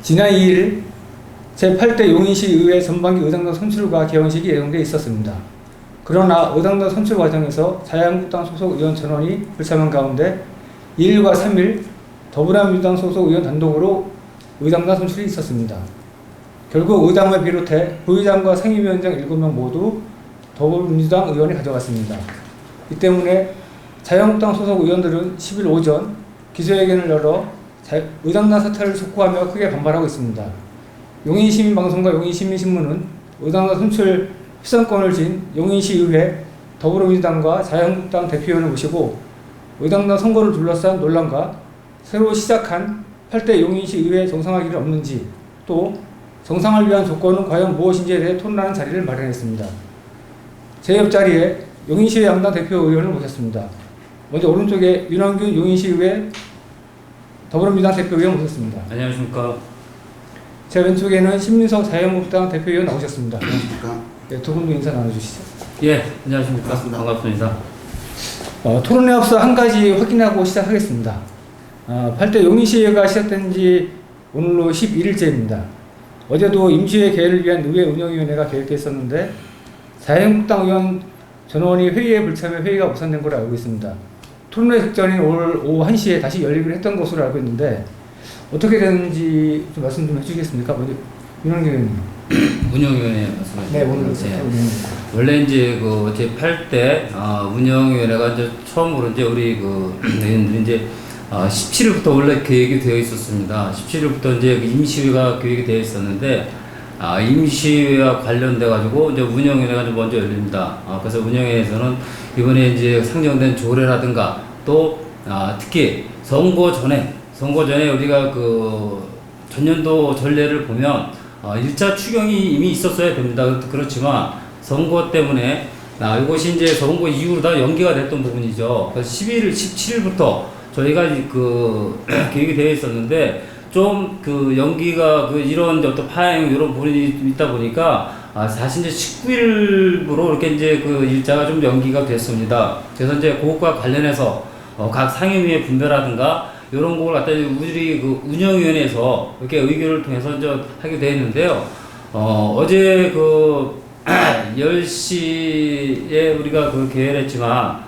지난 2일 제8대 용인시 의회 전반기 의장단 선출과 개원식이 예정돼 있었습니다. 그러나 의장단 선출 과정에서 자유한국당 소속 의원 전원이 불참한 가운데 2일과 3일 더불어민주당 소속 의원 단독으로 의장단 선출이 있었습니다. 결국 의장을 비롯해 부의장과 상임위원장 7명 모두 더불어민주당 의원이 가져갔습니다. 이 때문에 자유한국당 소속 의원들은 10일 오전 기자회견을 열어 의장단 사퇴를 촉구하며 크게 반발하고 있습니다. 용인시민방송과 용인시민신문은 의장단 선출 필선권을 진 용인시의회 더불어민주당과 자유한국당 대표위원을 모시고 의장단 선거를 둘러싼 논란과 새로 시작한 8대 용인시의회 정상화기를 없는지 또 정상을 위한 조건은 과연 무엇인지에 대해 토론하는 자리를 마련했습니다. 제 옆자리에 용인시의 양당 대표 의원을 모셨습니다. 먼저 오른쪽에 윤원균 용인시의회 더불어민주당 대표의원 모셨습니다. 안녕하십니까. 제 왼쪽에는 신민석 자유한국당 대표의원 나오셨습니다. 안녕하십니까. 네, 두 분도 인사 나눠주시죠. 예, 안녕하십니까. 반갑습니다. 토론에 앞서 한 가지 확인하고 시작하겠습니다. 8대 용인시회가 시작된 지 오늘로 11일째입니다. 어제도 임시회 개회를 위한 의회 운영위원회가 계획되어 있었는데 자유한국당 의원 전원이 회의에 불참해 회의가 무산된 걸로 알고 있습니다. 토론회 직전인 오늘 오후 1시에 다시 열리기로 했던 것으로 알고 있는데 어떻게 되는지 좀 말씀 좀 해주시겠습니까? 먼저 윤원균 의원님. 운영위원회 말씀하시죠. 네, 오늘 원래 이제 그 제8대 운영위원회가 이제 처음으로 이제 우리 그 의원들이 이제 17일부터 원래 계획이 되어 있었습니다. 17일부터 이제 임시회가 계획이 되어 있었는데 임시회와 관련돼 가지고 이제 운영위원회가 좀 먼저 열립니다. 그래서 운영위에서는 이번에 이제 상정된 조례라든가 또 특히 선거 전에 우리가 그 전년도 전례를 보면 1차 추경이 이미 있었어야 됩니다. 그렇지만 선거 때문에 이것이 이제 선거 이후로 다 연기가 됐던 부분이죠. 그래서 17일부터 저희가 그 계획이 되어 있었는데 좀 그 연기가 그 이런 어떤 파행 이런 부분이 있다 보니까 사실 이제 19일부로 이렇게 이제 그 일자가 좀 연기가 됐습니다. 그래서 이제 그것과 관련해서 각 상임위의 분배라든가 이런 걸 갖다 우리 그 운영위원회에서 이렇게 의결을 통해서 이제 하게 되었는데요. 어제 그 10시에 우리가 그 개회를 했지만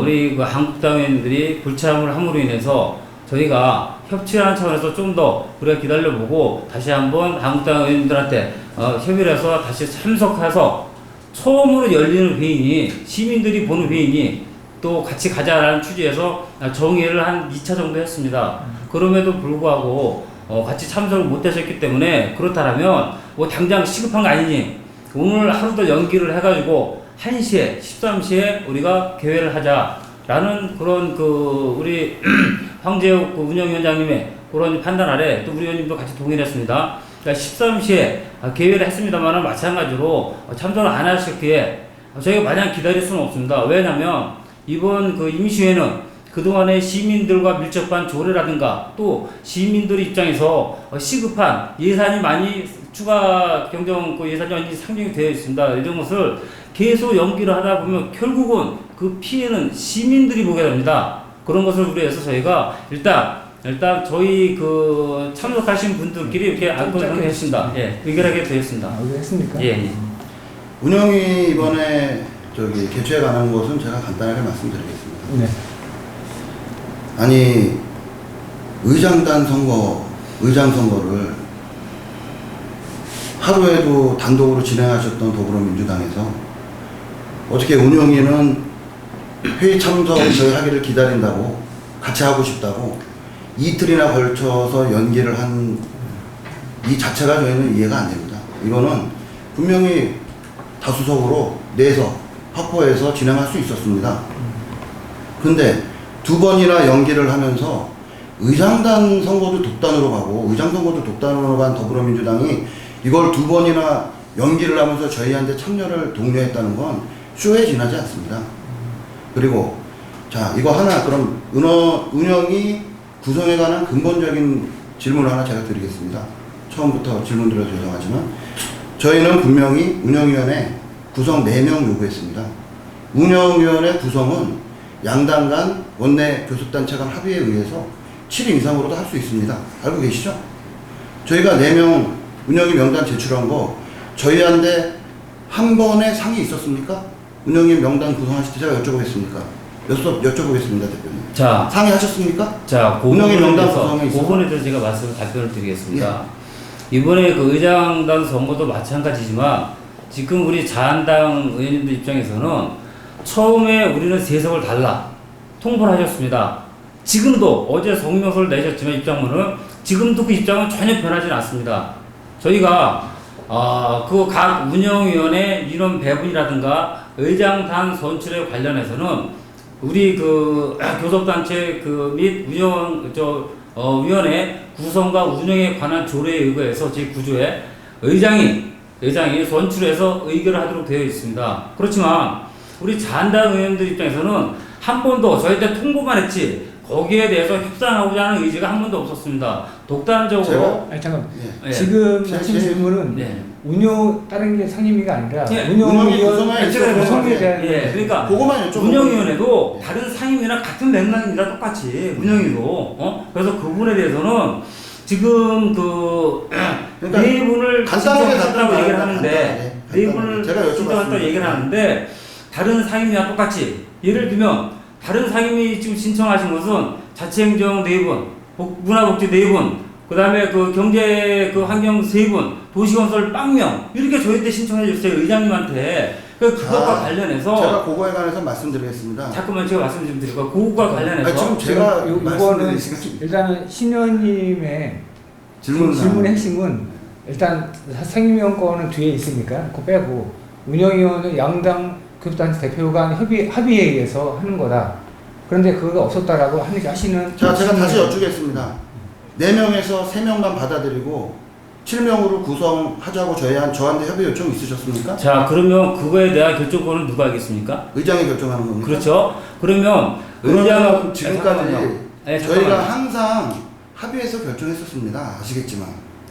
우리 그 한국당 의원들이 불참을 함으로 인해서 저희가 협치하는 차원에서 좀 더 우리가 기다려보고 다시 한번 한국당 의원들한테 협의를 해서 다시 참석해서 처음으로 열리는 회의니 시민들이 보는 회의니 또 같이 가자라는 취지에서 정의를 한 2차 정도 했습니다. 그럼에도 불구하고 같이 참석을 못 하셨기 때문에 그렇다면 뭐 당장 시급한 거 아니니 오늘 하루 더 연기를 해가지고 1시에 13시에 우리가 개회를 하자라는 그런 그 우리 황재욱 그 운영위원장님의 그런 판단 아래 또 우리 의원님도 같이 동의를 했습니다. 그러니까 13시에 개회를 했습니다만 마찬가지로 참석을 안 하셨기에 저희가 마냥 기다릴 수는 없습니다. 왜냐하면 이번 그 임시회는 그동안의 시민들과 밀접한 조례라든가 또 시민들 입장에서 시급한 예산이 많이 추가 경정 그 예산이 많이 상정이 되어 있습니다. 이런 것을 계속 연기를 하다 보면 결국은 그 피해는 시민들이 보게 됩니다. 그런 것을 우려해서 저희가 일단 저희 그 참석하신 분들끼리 이렇게 안건을 했습니다. 예, 의결하게 되었습니다. 의결했습니까? 예. 운영이 이번에 개최에 관한 것은 제가 간단하게 말씀드리겠습니다. 네. 아니 의장 선거를 하루에도 단독으로 진행하셨던 더불어민주당에서 어떻게 운영위는 회의 참석 저희 하기를 기다린다고 같이 하고 싶다고 이틀이나 걸쳐서 연기를 한 이 자체가 저희는 이해가 안 됩니다. 이거는 분명히 다수석으로 내서 확보해서 진행할 수 있었습니다. 그런데 두 번이나 연기를 하면서 의장단 선거도 독단으로 가고 의장 선거도 독단으로 간 더불어민주당이 이걸 두 번이나 연기를 하면서 저희한테 참여를 독려했다는 건 쇼에 지나지 않습니다. 그리고 자 이거 하나 그럼 운영이 구성에 관한 근본적인 질문을 하나 제가 드리겠습니다. 처음부터 질문 드려서 죄송하지만 저희는 분명히 운영위원회 구성 4명 요구했습니다. 운영위원회 구성은 양당 간 원내 교섭단체 간 합의에 의해서 7인 이상으로도 할 수 있습니다. 알고 계시죠? 저희가 4명 운영위 명단 제출한 거 저희한테 한 번의 상이 있었습니까? 운영위 명단 구성하실 때 제가 여쭤보겠습니다. 대표님. 자, 상의하셨습니까? 자, 운영위 명단 대해서, 구성에 있어서. 부분에 대해서 제가 답변을 드리겠습니다. 이번에 그 의장단 선거도 마찬가지지만 지금 우리 자한당 의원님들 입장에서는 처음에 우리는 세석을 달라 통보를 하셨습니다. 지금도 어제 성명서를 내셨지만 입장문은 지금도 그 입장은 전혀 변하지 않습니다. 저희가 그 각 운영위원회 인원 배분이라든가 의장단 선출에 관련해서는 우리 그 교섭단체 및 위원회 구성과 운영에 관한 조례에 의거해서 제9조에 의장이 선출해서 의결을 하도록 되어 있습니다. 그렇지만 우리 자한당 의원들 입장에서는 한 번도 저희한테 통보만 했지 거기에 대해서 협상하고자 하는 의지가 한 번도 없었습니다. 독단적으로 아니 잠깐 예. 예. 지금 제- 하신 제- 질문은 예. 다른 게 상임위가 아니라 예. 운영위 운영위원 구성에 있어서 구성에 대한 예, 그러니까 그거만 여쭤보고. 운영위원회도 다른 상임위나 같은 맥락입니다. 똑같이 운영위도 그래서 그 부분에 대해서는 지금 그러니까 네 분을 간단하게 신청하셨다고 얘기를 간단하게, 하는데 네 간단하게. 분을 제가 여쭤봤습니다. 신청했다고 얘기를 하는데 다른 상임위와 똑같이 예를 들면 다른 상임위 지금 신청하신 것은 자치행정 4분, 문화복지 4분, 그 다음에 그 경제 환경 3분, 도시건설 빵명 이렇게 저희한테 신청해 주세요 의장님한테. 그것과 관련해서 제가 그거에 관해서 말씀드리겠습니다. 자꾸만 제가 말씀 좀 드리고 그것과 관련해서 아니, 지금 제가 이거는 말씀드리겠습니다. 일단은 신현님의 질문은 질문의 핵심은 일단 상임위원 거는 뒤에 있으니까 그거 빼고 운영위원은 양당 교섭단체 대표 간 합의에 의해서 하는 거다. 그런데 그거가 없었다라고 하시는. 자, 제가 다시 여쭙겠습니다. 4명에서 3명만 받아들이고 7명으로 구성하자고 저한테 협의 요청 있으셨습니까? 자 그러면 그거에 대한 결정권은 누가 하겠습니까? 의장이 결정하는 겁니까? 그렇죠. 그러면 그러면 지금까지 네, 저희가 항상 합의해서 결정했었습니다. 아시겠지만.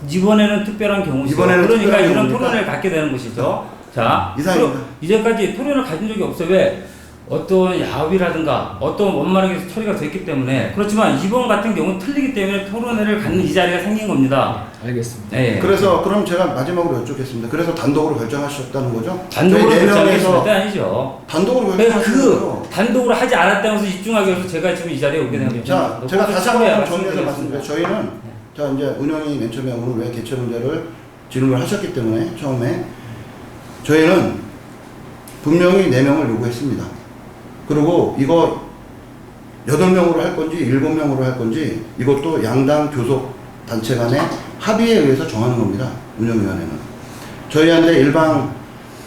이번에는 특별한 경우죠. 이번에는 그러니까 특별한 이런 경우니까. 토론을 갖게 되는 것이죠. 자, 이상입니다. 이제까지 토론을 가진 적이 없어요. 왜? 어떤 야합이라든가 어떤 원만하게 처리가 됐기 때문에. 그렇지만 이번 같은 경우는 틀리기 때문에 토론회를 갖는 이 자리가 생긴 겁니다. 알겠습니다. 네. 그래서 그럼 제가 마지막으로 여쭙겠습니다. 그래서 단독으로 결정하셨다는 거죠? 단독으로 저희 4명에서 결정했을 때 아니죠. 단독으로 네, 결정하신 거죠? 단독으로 하지 않았다고 해서 입증하기 위해서 제가 지금 이 자리에 오게 된 거죠. 자, 제가 다시 한번 정리해서 말씀드리겠습니다. 말씀드려요. 저희는 자 이제 운영이 맨 처음에 오늘 왜 개최 문제를 질문을 하셨기 때문에 처음에 저희는 분명히 4명을 요구했습니다. 그리고 이거 8명으로 할 건지 7명으로 할 건지 이것도 양당 교섭 단체 간의 합의에 의해서 정하는 겁니다. 운영위원회는. 저희한테 일방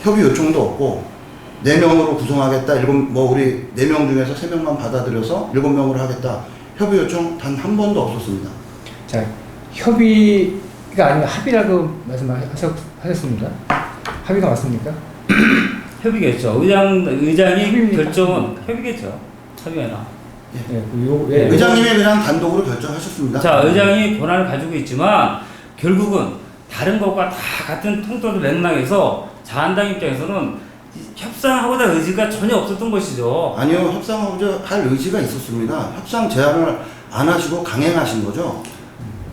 협의 요청도 없고 4명으로 구성하겠다. 우리 4명 중에서 3명만 받아들여서 7명으로 하겠다. 협의 요청 단 한 번도 없었습니다. 자, 협의가 아니라 합의라고 말씀하셨습니다. 합의가 맞습니까? 협의겠죠. 의장이 협의입니까? 결정은 협의겠죠. 합의나. 예, 의장님이 그냥 단독으로 결정하셨습니다. 자, 의장이 권한을 가지고 있지만 결국은 다른 것과 다 같은 통틀어 맥락에서 자한당 입장에서는 협상하고자 의지가 전혀 없었던 것이죠. 아니요, 협상하고자 할 의지가 있었습니다. 협상 제안을 안 하시고 강행하신 거죠.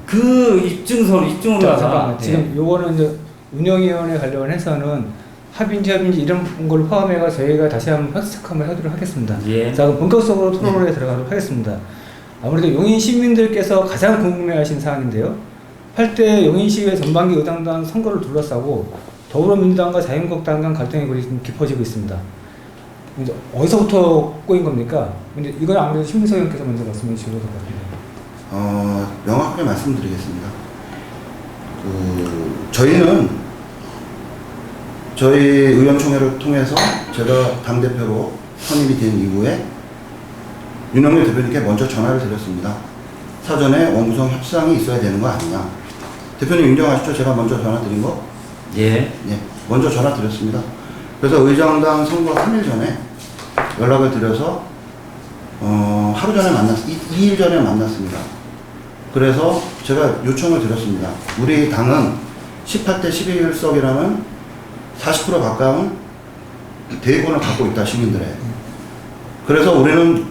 그 입증으로 자, 가서 잠깐만. 지금 요거는 이제 운영위원회 관련해서는 합의인지 이런 걸 포함해가 저희가 다시 한번 팩트 체크를 하도록 하겠습니다. 예. 자, 그럼 본격적으로 토론에 들어가도록 하겠습니다. 아무래도 용인 시민들께서 가장 궁금해하신 사항인데요. 8대 용인시의회 전반기 의당단 선거를 둘러싸고 더불어민주당과 자유한국당 간 갈등의 골이 좀 깊어지고 있습니다. 이제 어디서부터 꼬인 겁니까? 근데 이건 아무래도 심민석 의원께서 먼저 말씀해 주셔도 될 것 같아요. 명확하게 말씀드리겠습니다. 저희는 저희 의원총회를 통해서 제가 당대표로 선임이 된 이후에 윤영렬 대표님께 먼저 전화를 드렸습니다. 사전에 원구성 협상이 있어야 되는 거 아니냐. 대표님 인정하시죠? 제가 먼저 전화 드린 거? 예. 예, 먼저 전화 드렸습니다. 그래서 의장당 선거 3일 전에 연락을 드려서 하루 전에 2일 전에 만났습니다. 그래서 제가 요청을 드렸습니다. 우리 당은 18대 11석이라는 40% 가까운 대의권을 갖고 있다, 시민들의. 그래서 우리는,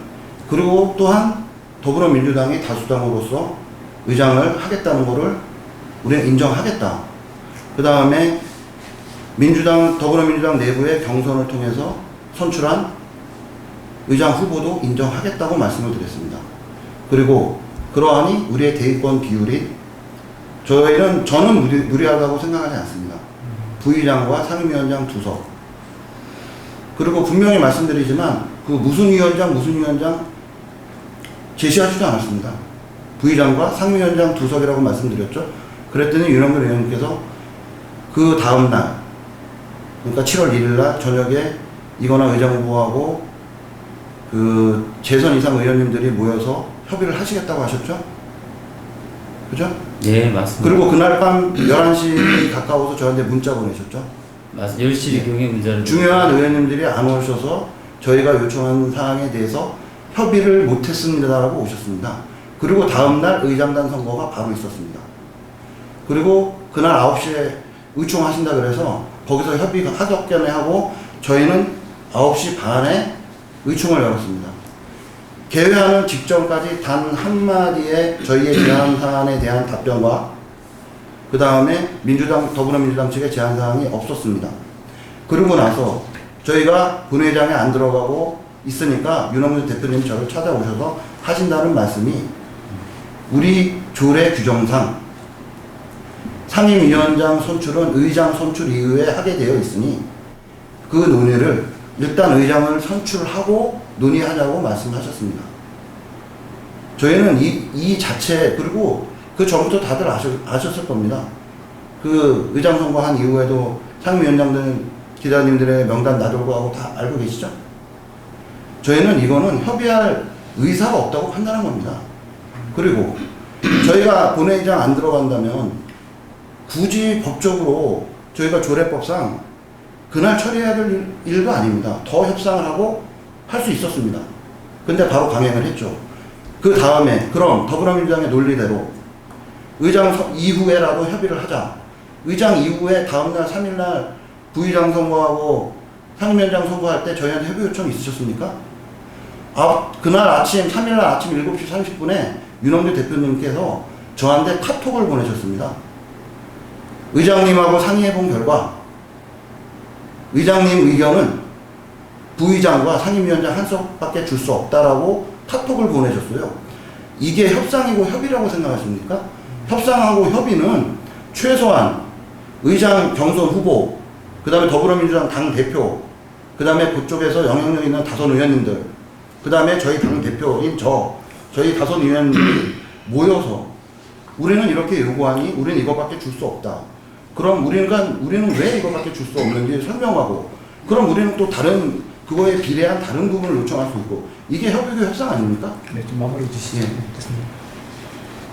그리고 또한 더불어민주당이 다수당으로서 의장을 하겠다는 거를 우리는 인정하겠다. 그 다음에 더불어민주당 내부의 경선을 통해서 선출한 의장 후보도 인정하겠다고 말씀을 드렸습니다. 그리고 그러하니 우리의 대의권 비율이 저는 무리하다고 생각하지 않습니다. 부의장과 상임위원장 2석. 그리고 분명히 말씀드리지만 그 무슨 위원장 제시하지도 않았습니다. 부의장과 상임위원장 2석이라고 말씀드렸죠. 그랬더니 윤석열 의원님께서 그 다음날, 그러니까 7월 1일날 저녁에 이건화 의장 후보하고 그 재선 이상 의원님들이 모여서 협의를 하시겠다고 하셨죠? 그죠? 예, 맞습니다. 그리고 그날 밤 11시 가까워서 저한테 문자 보내셨죠? 맞습니다. 10시 경에 문자를 중요한 의원님들이 안 오셔서 저희가 요청한 사항에 대해서 협의를 못했습니다라고 오셨습니다. 그리고 다음날 의장단 선거가 바로 있었습니다. 그리고 그날 9시에 의총하신다 그래서 거기서 협의 하격견에 하고 저희는 9시 반에 의총을 열었습니다. 개회하는 직전까지 단 한마디의 저희의 제안 사안에 대한 답변과 그 다음에 더불어민주당 측의 제안 사항이 없었습니다. 그러고 나서 저희가 본회의장에 안 들어가고 있으니까 윤석열 대표님이 저를 찾아오셔서 하신다는 말씀이 우리 조례 규정상 상임위원장 선출은 의장 선출 이후에 하게 되어 있으니 그 논의를 일단 의장을 선출하고 논의하자고 말씀하셨습니다. 저희는 이 자체, 그리고 그 전부터 다들 아셨을 겁니다. 그 의장 선거한 이후에도 상임위원장들 기자님들의 명단 놔두고 하고 다 알고 계시죠? 저희는 이거는 협의할 의사가 없다고 판단한 겁니다. 그리고 저희가 본회의장 안 들어간다면 굳이 법적으로 저희가 조례법상 그날 처리해야 될 일도 아닙니다. 더 협상을 하고 할 수 있었습니다. 근데 바로 강행을 했죠. 그 다음에 그럼 더불어민주당의 논리대로 의장 이후에라도 협의를 하자. 의장 이후에 다음날 3일날 부의장 선거하고 상임위원장 선거할 때 저희한테 협의 요청 있으셨습니까? 그날 아침 3일날 아침 7시 30분에 윤석열 대표님께서 저한테 카톡을 보내셨습니다. 의장님하고 상의해본 결과 의장님 의견은 부의장과 상임위원장 한석밖에 줄 수 없다라고 카톡을 보내셨어요. 이게 협상이고 협의라고 생각하십니까? 협상하고 협의는 최소한 의장 경선 후보, 그 다음에 더불어민주당 당대표, 그 다음에 그쪽에서 영향력 있는 다선 의원님들, 그 다음에 저희 당대표인 저희 다선 의원님들이 모여서 우리는 이렇게 요구하니 우리는 이거밖에 줄 수 없다. 그럼 우리는 왜 이거밖에 줄 수 없는지 설명하고, 그럼 우리는 또 다른 그거에 비례한 다른 부분을 요청할 수 있고, 이게 협의고 협상 아닙니까? 네, 좀 마무리 주시죠.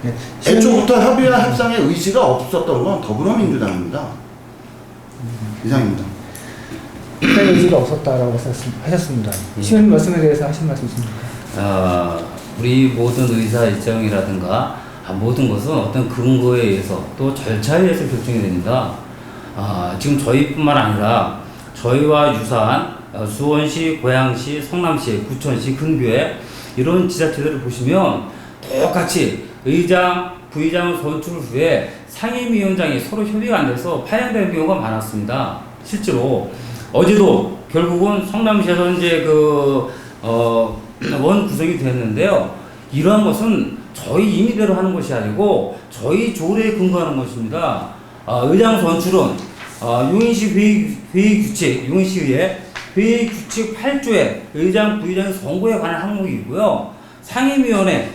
예. 네. 애초부터 협의와 협상의 의지가 없었던 건 더불어민주당입니다. 이상입니다. 협상 의지가 없었다라고 하셨습니다. 시원 말씀에 대해서 하신 말씀 있습니까? 우리 모든 의사 일정이라든가 모든 것은 어떤 근거에 의해서 또 절차에 의해서 결정이 됩니다. 지금 저희뿐만 아니라 저희와 유사한 수원시, 고양시, 성남시, 부천시, 근교에 이런 지자체들을 보시면 똑같이 의장, 부의장 선출 후에 상임위원장이 서로 협의가 안 돼서 파행되는 경우가 많았습니다. 실제로 어제도 결국은 성남시에서 이제 원 구성이 됐는데요. 이러한 것은 저희 임의대로 하는 것이 아니고 저희 조례에 근거하는 것입니다. 의장 선출은 용인시 회의 규칙, 용인시의회 회의 규칙 8조에 의장, 부의장 선거에 관한 항목이고요. 상임위원회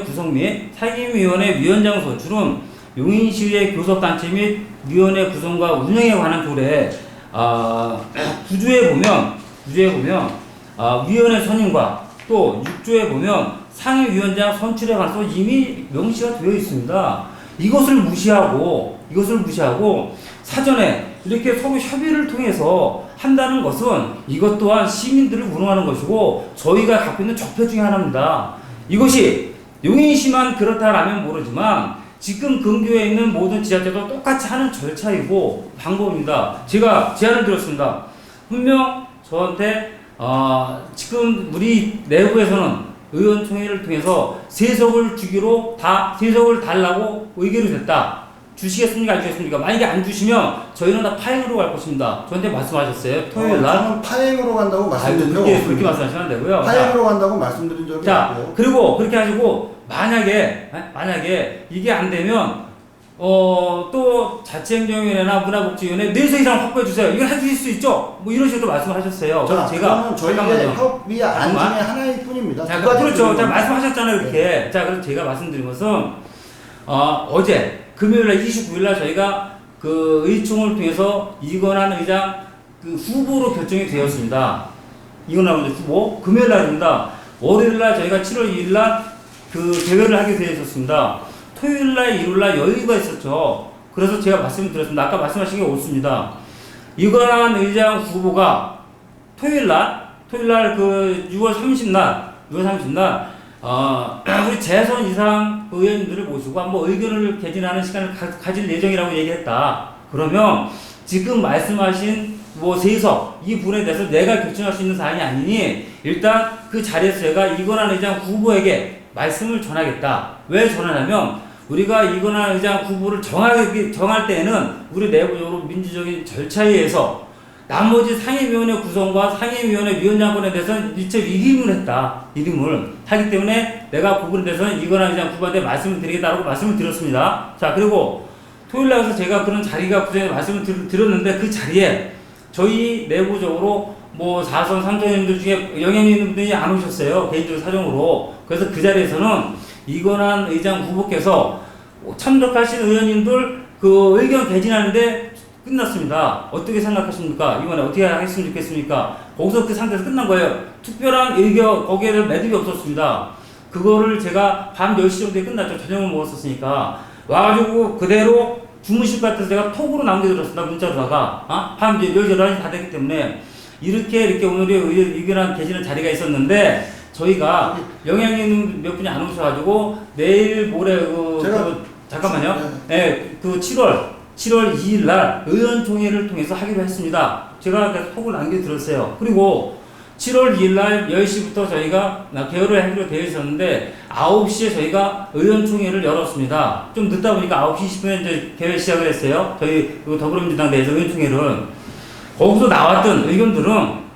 구성 및 상임위원회 위원장 선출은 용인시의 교섭단체 및 위원회 구성과 운영에 관한 조례 구조에 보면 위원회 선임과 또 6조에 보면 상임위원장 선출에 관해서 이미 명시가 되어 있습니다. 이것을 무시하고 사전에 이렇게 서로 협의를 통해서 한다는 것은 이것 또한 시민들을 우롱하는 것이고 저희가 갖고 있는 적폐 중에 하나입니다. 이것이 용인시만 그렇다라면 모르지만 지금 근교에 있는 모든 지자체도 똑같이 하는 절차이고 방법입니다. 제가 제안을 드렸습니다. 분명 저한테 지금 우리 내부에서는 의원총회를 통해서 세석을 달라고 의결이 됐다. 주시겠습니까? 안 주시겠습니까? 만약에 안 주시면 저희는 다 파행으로 갈 것입니다. 저한테 말씀하셨어요. 토요일 날. 저는 파행으로 간다고 말씀드린 적 그렇게 없습니다. 말씀하시면 안 되고요. 파행으로 간다고 말씀드린 적이 자, 없고요. 그리고 그렇게 하시고 만약에 이게 안 되면 또 자치행정위원회나 문화복지위원회 4세 이상 확보해 주세요. 이걸 해주실 수 있죠? 뭐 이런 식으로 말씀하셨어요. 자, 그래서 제가 그거는 저희의 잠깐만요. 협의 안 중에 잠깐만. 하나일 뿐입니다. 자, 두 가지 그렇죠. 자, 드리는 말씀하셨잖아요, 네. 그렇게. 자, 그래서 제가 말씀드린 것은 어제 금요일날 29일날 저희가 그 의총을 통해서 이건환 의장 그 후보로 결정이 되었습니다. 이건환 의장 후보 금요일날입니다. 월요일날 저희가 7월 2일날 그 대회를 하게 되었습니다. 토요일날, 일요일날 여유가 있었죠. 그래서 제가 말씀드렸습니다. 아까 말씀하신 게 옳습니다. 이건환 의장 후보가 토요일날 그 6월 30날 우리 재선 이상 의원님들을 모시고 한번 의견을 개진하는 시간을 가질 예정이라고 얘기했다. 그러면 지금 말씀하신 뭐 세석 이 부분에 대해서 내가 결정할 수 있는 사안이 아니니 일단 그 자리에서 제가 이건환 의장 후보에게 말씀을 전하겠다. 왜 전하냐면 우리가 이건환 의장 후보를 정할 때에는 우리 내부적으로 민주적인 절차에 의해서 나머지 상임위원회 구성과 상임위원회 위원장권에 대해서는 일체 위임을 하기 때문에 내가 그 부분에 대해서는 이건환 의장 후보한테 말씀을 드리겠다고 말씀을 드렸습니다. 자, 그리고 토요일 날에서 제가 그런 자리가 구성해 말씀을 드렸는데 그 자리에 저희 내부적으로 뭐 4선 3선님들 중에 영향이 있는 분들이 안 오셨어요. 개인적 사정으로. 그래서 그 자리에서는 이건환 의장 후보께서 참석하신 의원님들 그 의견 개진하는데 끝났습니다. 어떻게 생각하십니까? 이번에 어떻게 하겠으면 좋겠습니까? 거기서 그 상태에서 끝난 거예요. 특별한 의견 거기에는 매듭이 없었습니다. 그거를 제가 밤 10시 정도에 끝났죠. 저녁을 먹었었으니까. 와가지고 그대로 주무실 것 같아서 제가 톡으로 남겨드렸습니다. 문자로다가. 밤 10시, 11시 다 됐기 때문에 이렇게 오늘의 의견한 개진한 자리가 있었는데 저희가 영향이 있는 몇 분이 안 오셔가지고 내일 모레 잠깐만요. 네, 그 7월 2일 날 의원총회를 통해서 하기로 했습니다. 제가 계속 톡을 남겨드렸어요. 그리고 7월 2일 날 10시부터 저희가 개요를 하기로 되어 있었는데 9시에 저희가 의원총회를 열었습니다. 좀 늦다 보니까 9시 20분에 이제 개회 시작을 했어요. 저희 그 더불어민주당 내에서 의원총회를. 거기서 나왔던 의견들은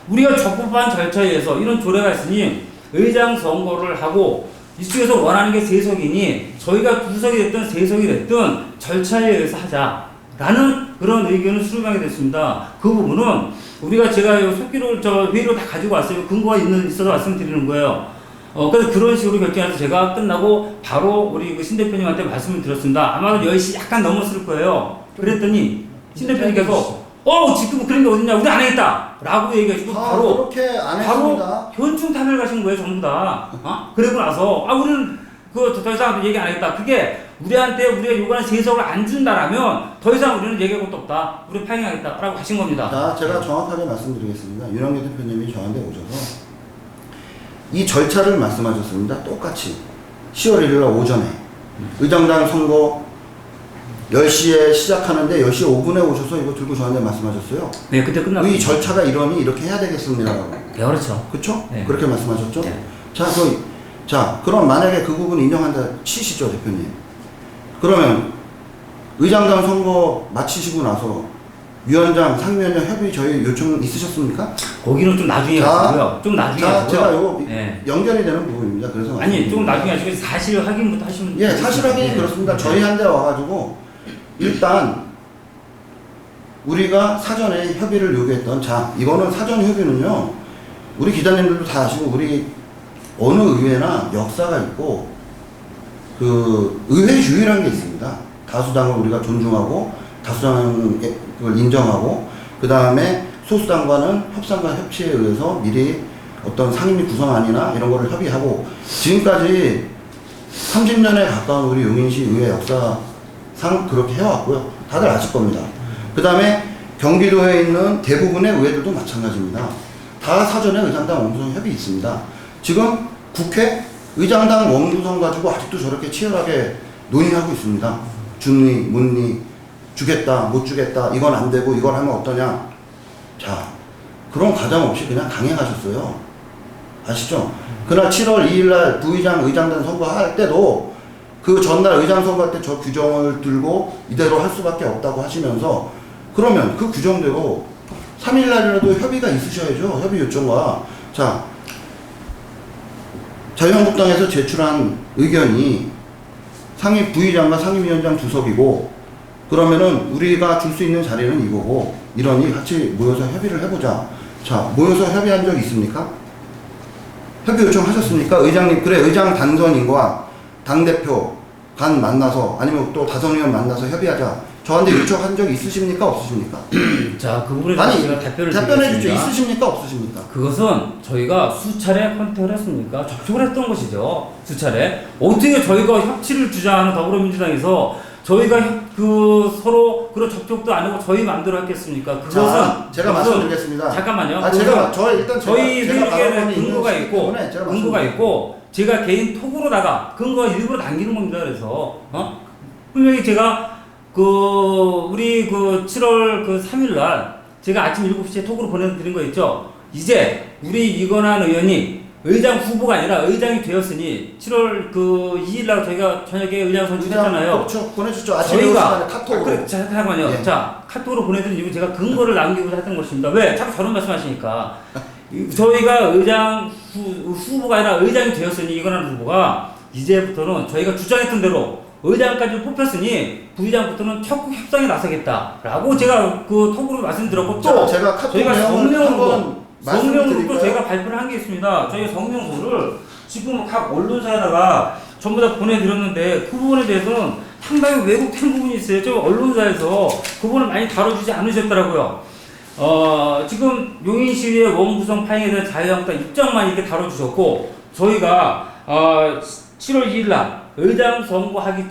우리가 적법한 절차에 의해서 이런 조례가 있으니 의장 선거를 하고 이쪽에서 원하는 게 3석이니 저희가 2석이 됐든 3석이 됐든 절차에 의해서 하자라는 그런 의견을 수렴하게 됐습니다. 그 부분은 우리가 제가 속기록을 회의로 다 가지고 왔어요. 근거가 있어서 말씀드리는 거예요. 그래서 그런 식으로 결정해서 제가 끝나고 바로 우리 그 신 대표님한테 말씀을 드렸습니다. 아마도 10시 약간 넘었을 거예요. 그랬더니 신 대표님께서 지금 그런 게 어딨냐, 우리 안 하겠다 라고 얘기하시고 바로 그렇게 안 했습니다. 현충 탐을 가신 거예요, 전부 다. 그리고 나서 우리는 더 이상 얘기 안 하겠다. 그게 우리한테 우리가 요구하는 3석을 안 준다라면 더 이상 우리는 얘기할 것도 없다. 우리 파행하겠다 라고 하신 겁니다. 자, 제가 정확하게 말씀드리겠습니다. 윤영계 대표님이 저한테 오셔서 이 절차를 말씀하셨습니다. 똑같이 10월 1일 날 오전에 의장당 선거 10시에 시작하는데 10시 5분에 오셔서 이거 들고 저한테 말씀하셨어요. 네, 그때 끝났습니다. 이 절차가 이러니 이렇게 해야 되겠습니다라고. 네, 그렇죠. 그렇죠? 네. 그렇게 말씀하셨죠? 네. 자, 그럼 만약에 그 부분 인정한다 치시죠, 대표님. 그러면 의장당 선거 마치시고 나서 위원장, 상임위원장 협의 저희 요청 있으셨습니까? 거기는 좀 나중에 하시고요. 좀 나중에 하시고요. 제가 요거 네. 연결이 되는 부분입니다. 그래서 아니, 좀 나중에 하시고 사실 확인부터 하시면 예, 사실 확인이 네. 그렇습니다. 저희한테 와가지고 일단 우리가 사전에 협의를 요구했던, 자, 이거는 사전 협의는요, 우리 기자님들도 다 아시고 우리 어느 의회나 역사가 있고 그 의회주의라는 게 있습니다. 다수당을 우리가 존중하고 다수당을 인정하고 그 다음에 소수당과는 협상과 협치에 의해서 미리 어떤 상임위 구성안이나 이런 거를 협의하고 지금까지 30년에 가까운 우리 용인시 의회 역사상 그렇게 해왔고요. 다들 아실 겁니다. 그 다음에 경기도에 있는 대부분의 의회들도 마찬가지입니다. 다 사전에 의장당 원구성 협의 있습니다. 지금 국회 의장당 원구성 가지고 아직도 저렇게 치열하게 논의하고 있습니다. 준리, 문리, 주겠다, 못 주겠다, 이건 안 되고 이걸 하면 어떠냐. 자, 그런 과정 없이 그냥 강행하셨어요. 아시죠? 그날 7월 2일 날 부의장, 의장단 선거할 때도 그 전날 의장 선거할 때 저 규정을 들고 이대로 할 수밖에 없다고 하시면서 그러면 그 규정대로 3일날이라도 협의가 있으셔야죠. 협의 요청과. 자, 자유한국당에서 제출한 의견이 부의장과 상임위원장 주석이고 그러면은 우리가 줄 수 있는 자리는 이거고 이러니 같이 모여서 협의를 해보자. 자, 모여서 협의한 적 있습니까? 협의 요청하셨습니까? 의장님, 그래, 의장 당선인과 당대표 간 만나서 아니면 또 다선의원 만나서 협의하자. 저한테 요청한 적 있으십니까? 없으십니까? 자, 그 부분에 대해서 제가 답변을 답변해 주죠. 드리겠습니다. 있으십니까? 없으십니까? 그것은 저희가 수차례 컨택을 했습니까? 접촉을 했던 것이죠. 수차례. 어떻게 저희가 협치를 주장하는 더불어민주당에서 저희가 서로 그런 접촉도 안 하고 저희 마음대로 했겠습니까? 그것은 자, 제가 말씀드리겠습니다. 잠깐만요. 저희 의견에는 근거가 있고 제가 개인 톡으로다가 근거 일부러 남기는 겁니다. 그래서 분명히 제가 우리 7월 3일 날 제가 아침 7시에 톡으로 보내드린 거 있죠. 이제 우리 이건환 의원이 의장 후보가 아니라 의장이 되었으니 7월 2일 날 저희가 저녁에 의장 선출했잖아요. 그렇죠. 보내주죠. 아침에 저희가 카톡으로. 그래, 잠깐만요. 예. 자, 카톡으로 보내드린 이유 제가 근거를 남기고자 했던 것입니다. 왜? 자꾸 저런 말씀하시니까 저희가 의장 후보가 아니라 의장이 되었으니 이건환 후보가 이제부터는 저희가 주장했던 대로 의장까지 뽑혔으니 부의장부터는 적극 협상에 나서겠다라고 제가 그 톡으로 말씀드렸고 또 제가 카톡 저희가 성명으로 말씀드릴까요? 저희가 발표를 한 게 있습니다. 저희 성명서를 지금 각 언론사에다가 전부 다 보내드렸는데 그 부분에 대해서는 상당히 왜곡된 부분이 있어요. 저 언론사에서 그 부분을 많이 다뤄주지 않으셨더라고요. 지금 용인시의 원구성 파행에 대한 자유한국당 입장만 이렇게 다뤄주셨고 저희가 7월 2일 날 의장 선거하기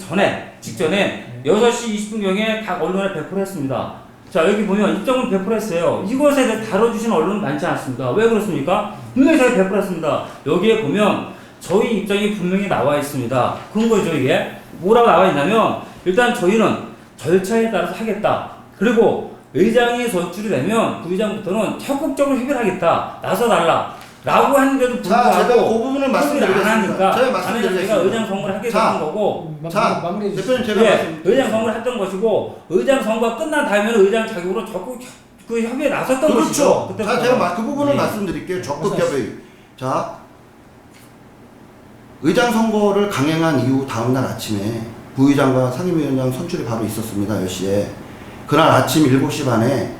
직전에 6시 20분경에 각 언론에 배포를 했습니다. 자, 여기 보면 입장을 배포했어요. 이것에 대해 다뤄주신 언론은 많지 않습니다. 왜 그렇습니까? 분명히 저희 배포했습니다. 여기에 보면 저희 입장이 분명히 나와 있습니다. 근거죠, 이게. 뭐라고 나와 있냐면, 일단 저희는 절차에 따라서 하겠다. 그리고 의장이 선출이 되면 부의장부터는 적극적으로 협의를 하겠다. 나서달라. 라고 하는데도 불구하고 제가 그 부분을 말씀드리겠습니다. 제가 말씀드리겠습니다. 저희가 의장 선거를 하게 되는 거고 마무리해 주시죠. 대표님 제가 말씀. 의장 선거를 했던 것이고 의장 선거가 끝난 다음에는 의장 자격으로 적극 그 협의에 나섰던 것이죠. 그렇죠. 자, 제가 그 부분을 네. 말씀드릴게요. 적극 협의. 자, 의장 선거를 강행한 이후 다음날 아침에 부의장과 상임위원장 선출이 바로 있었습니다. 10시에. 그날 아침 7시 반에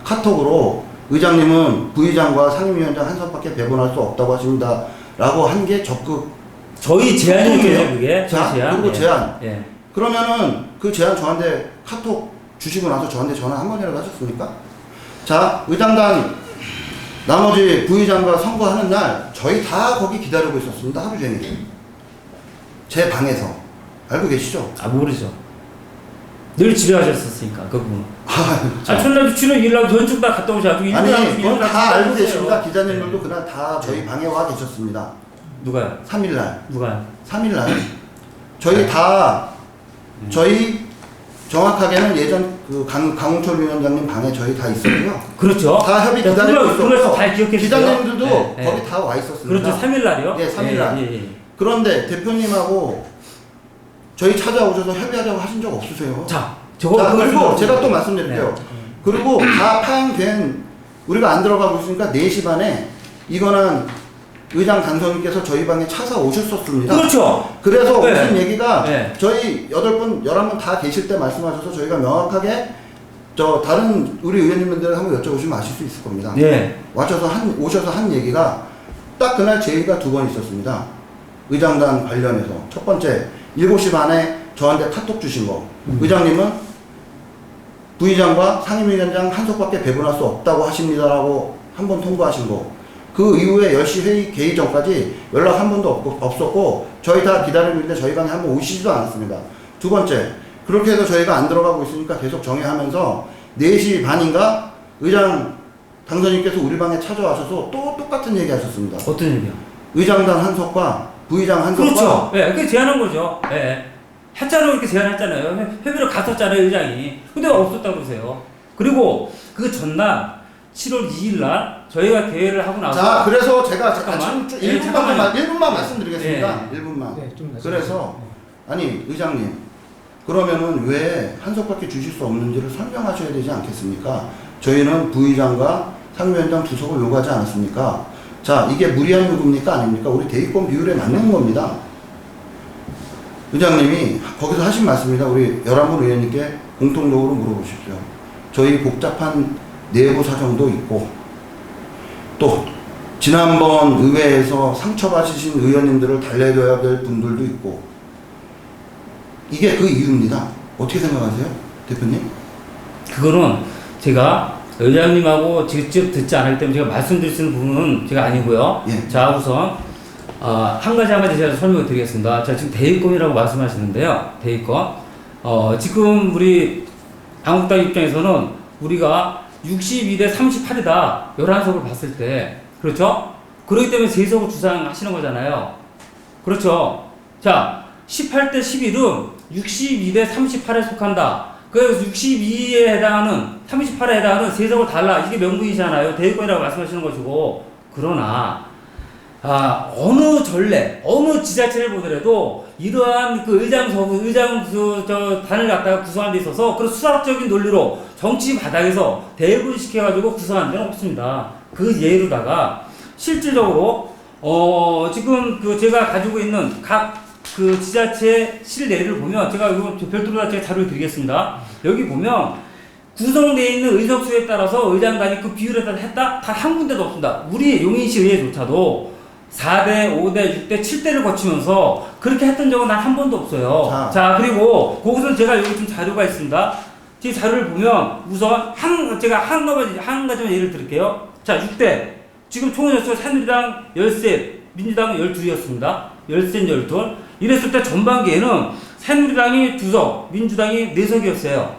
카톡으로 의장님은 부의장과 상임위원장 한 선밖에 배분할 수 없다고 하십니다. 라고 한 게 적극 저희 제안이에요, 그게. 자, 제안. 그리고 제안. 예. 그러면은 그 제안 저한테 카톡 주시고 나서 저한테 전화 한 번이라도 하셨습니까? 자, 의장단 나머지 부의장과 선거하는 날 저희 다 거기 기다리고 있었습니다. 하루 종일. 제 방에서. 알고 계시죠? 모르죠. 늘 집에 가셨었으니까, 그 부분. 자. 첫날도 7월 2일 날 전축 다 갔다 오셔가지고. 아니, 그건 다 알고 오세요. 계십니다. 기자님들도 그날 다 저희 방에 와 계셨습니다. 누가요? 3일날. 누가요? 3일날. 저희 저희 정확하게는 예전 그 강홍철 위원장님 방에 저희 다 있었고요. 그렇죠. 다 협의 기다리고 그래서 있었고. 다 기억해 주세요. 기자님들도 네, 거기 네. 다 와 있었습니다. 그렇죠. 3일 날이요? 예, 3일 날. 예. 그런데 대표님하고 저희 찾아오셔서 협의하자고 하신 적 없으세요. 자, 그리고 제가 또 말씀드릴게요. 네. 그리고 다 파행된 우리가 안 들어가고 있으니까 4시 반에 이거는 의장 당선인께서 저희 방에 차사 오셨었습니다. 그렇죠. 그래서 네. 오신 얘기가 네. 저희 8분, 11분 다 계실 때 말씀하셔서 저희가 명확하게 다른 우리 의원님들 한번 여쭤보시면 아실 수 있을 겁니다. 네. 오셔서 한 얘기가 딱 그날 제의가 2번 있었습니다. 의장단 관련해서. 첫 번째, 7시 반에 저한테 카톡 주신 거. 의장님은 부의장과 상임위원장 한 석밖에 배분할 수 없다고 하십니다라고 한 번 통보하신 거. 그 이후에 10시 회의 개의 전까지 연락 한 번도 없었고 저희 다 기다리고 있는데 저희 방에 한 번 오시지도 않았습니다. 두 번째, 그렇게 해서 저희가 안 들어가고 있으니까 계속 정해하면서 4시 반인가 의장 당선인께서 우리 방에 찾아와셔서 또 똑같은 얘기 하셨습니다. 어떤 얘기요? 의장단 한석과 부의장 한석과 그렇죠. 예, 그게 제안한 거죠. 예. 했잖아요. 이렇게 제안했잖아요. 협의를 갔었잖아요, 의장이. 근데 없었다고 그러세요. 그리고 그 전날 7월 2일 날 저희가 대회를 하고 나서 자, 그래서 제가 잠깐만. 지금 예, 잠깐만요. 1분만 말씀드리겠습니다. 예. 1분만. 네, 좀 그래서 아니 의장님, 그러면은 왜 한석밖에 주실 수 없는지를 설명하셔야 되지 않겠습니까? 저희는 부의장과 상임위원장 두석을 요구하지 않았습니까? 자, 이게 무리한 요구입니까? 아닙니까? 우리 대의권 비율에 맞는 겁니다. 의장님이 거기서 하신 말씀입니다. 우리 11분 의원님께 공통적으로 물어보십시오. 저희 복잡한 내부 사정도 있고, 또 지난번 의회에서 상처받으신 의원님들을 달래줘야 될 분들도 있고, 이게 그 이유입니다. 어떻게 생각하세요? 대표님? 그거는 제가 의장님하고 직접 듣지 않을 때문에 제가 말씀드릴 수 있는 부분은 제가 아니고요. 예. 자, 우선 한 가지 제가 설명을 드리겠습니다. 자, 지금 대의권이라고 말씀하시는데요. 대의권. 지금 우리 한국당 입장에서는 우리가 62대 38이다. 11석을 봤을 때. 그렇죠? 그렇기 때문에 세석을 주장하시는 거잖아요. 그렇죠? 자, 18대 11은 62대 38에 속한다. 그래서 62에 해당하는, 38에 해당하는 세석을 달라. 이게 명분이잖아요. 대의권이라고 말씀하시는 것이고. 그러나, 어느 전례, 어느 지자체를 보더라도 이러한 그 단을 갖다가 구성한 데 있어서 그런 수학적인 논리로 정치 바닥에서 대분시켜가지고 구성한 데는 없습니다. 그 예로다가 실질적으로, 지금 그 제가 가지고 있는 각 그 지자체 실내를 보면 제가 이거 별도로 다 제가 자료를 드리겠습니다. 여기 보면 구성되어 있는 의석수에 따라서 의장단이 그 비율에 따라 했다? 단 한 군데도 없습니다. 우리 용인시 의회조차도 4대, 5대, 6대, 7대를 거치면서 그렇게 했던 적은 단 한 번도 없어요. 자, 그리고 거기서 제가 여기 좀 자료가 있습니다. 제 자료를 보면 우선 제가 한 가지만 예를 들을게요. 자, 6대. 지금 총연수가 새누리당 13, 민주당은 12이었습니다. 13, 12. 이랬을 때 전반기에는 새누리당이 2석, 민주당이 4석이었어요.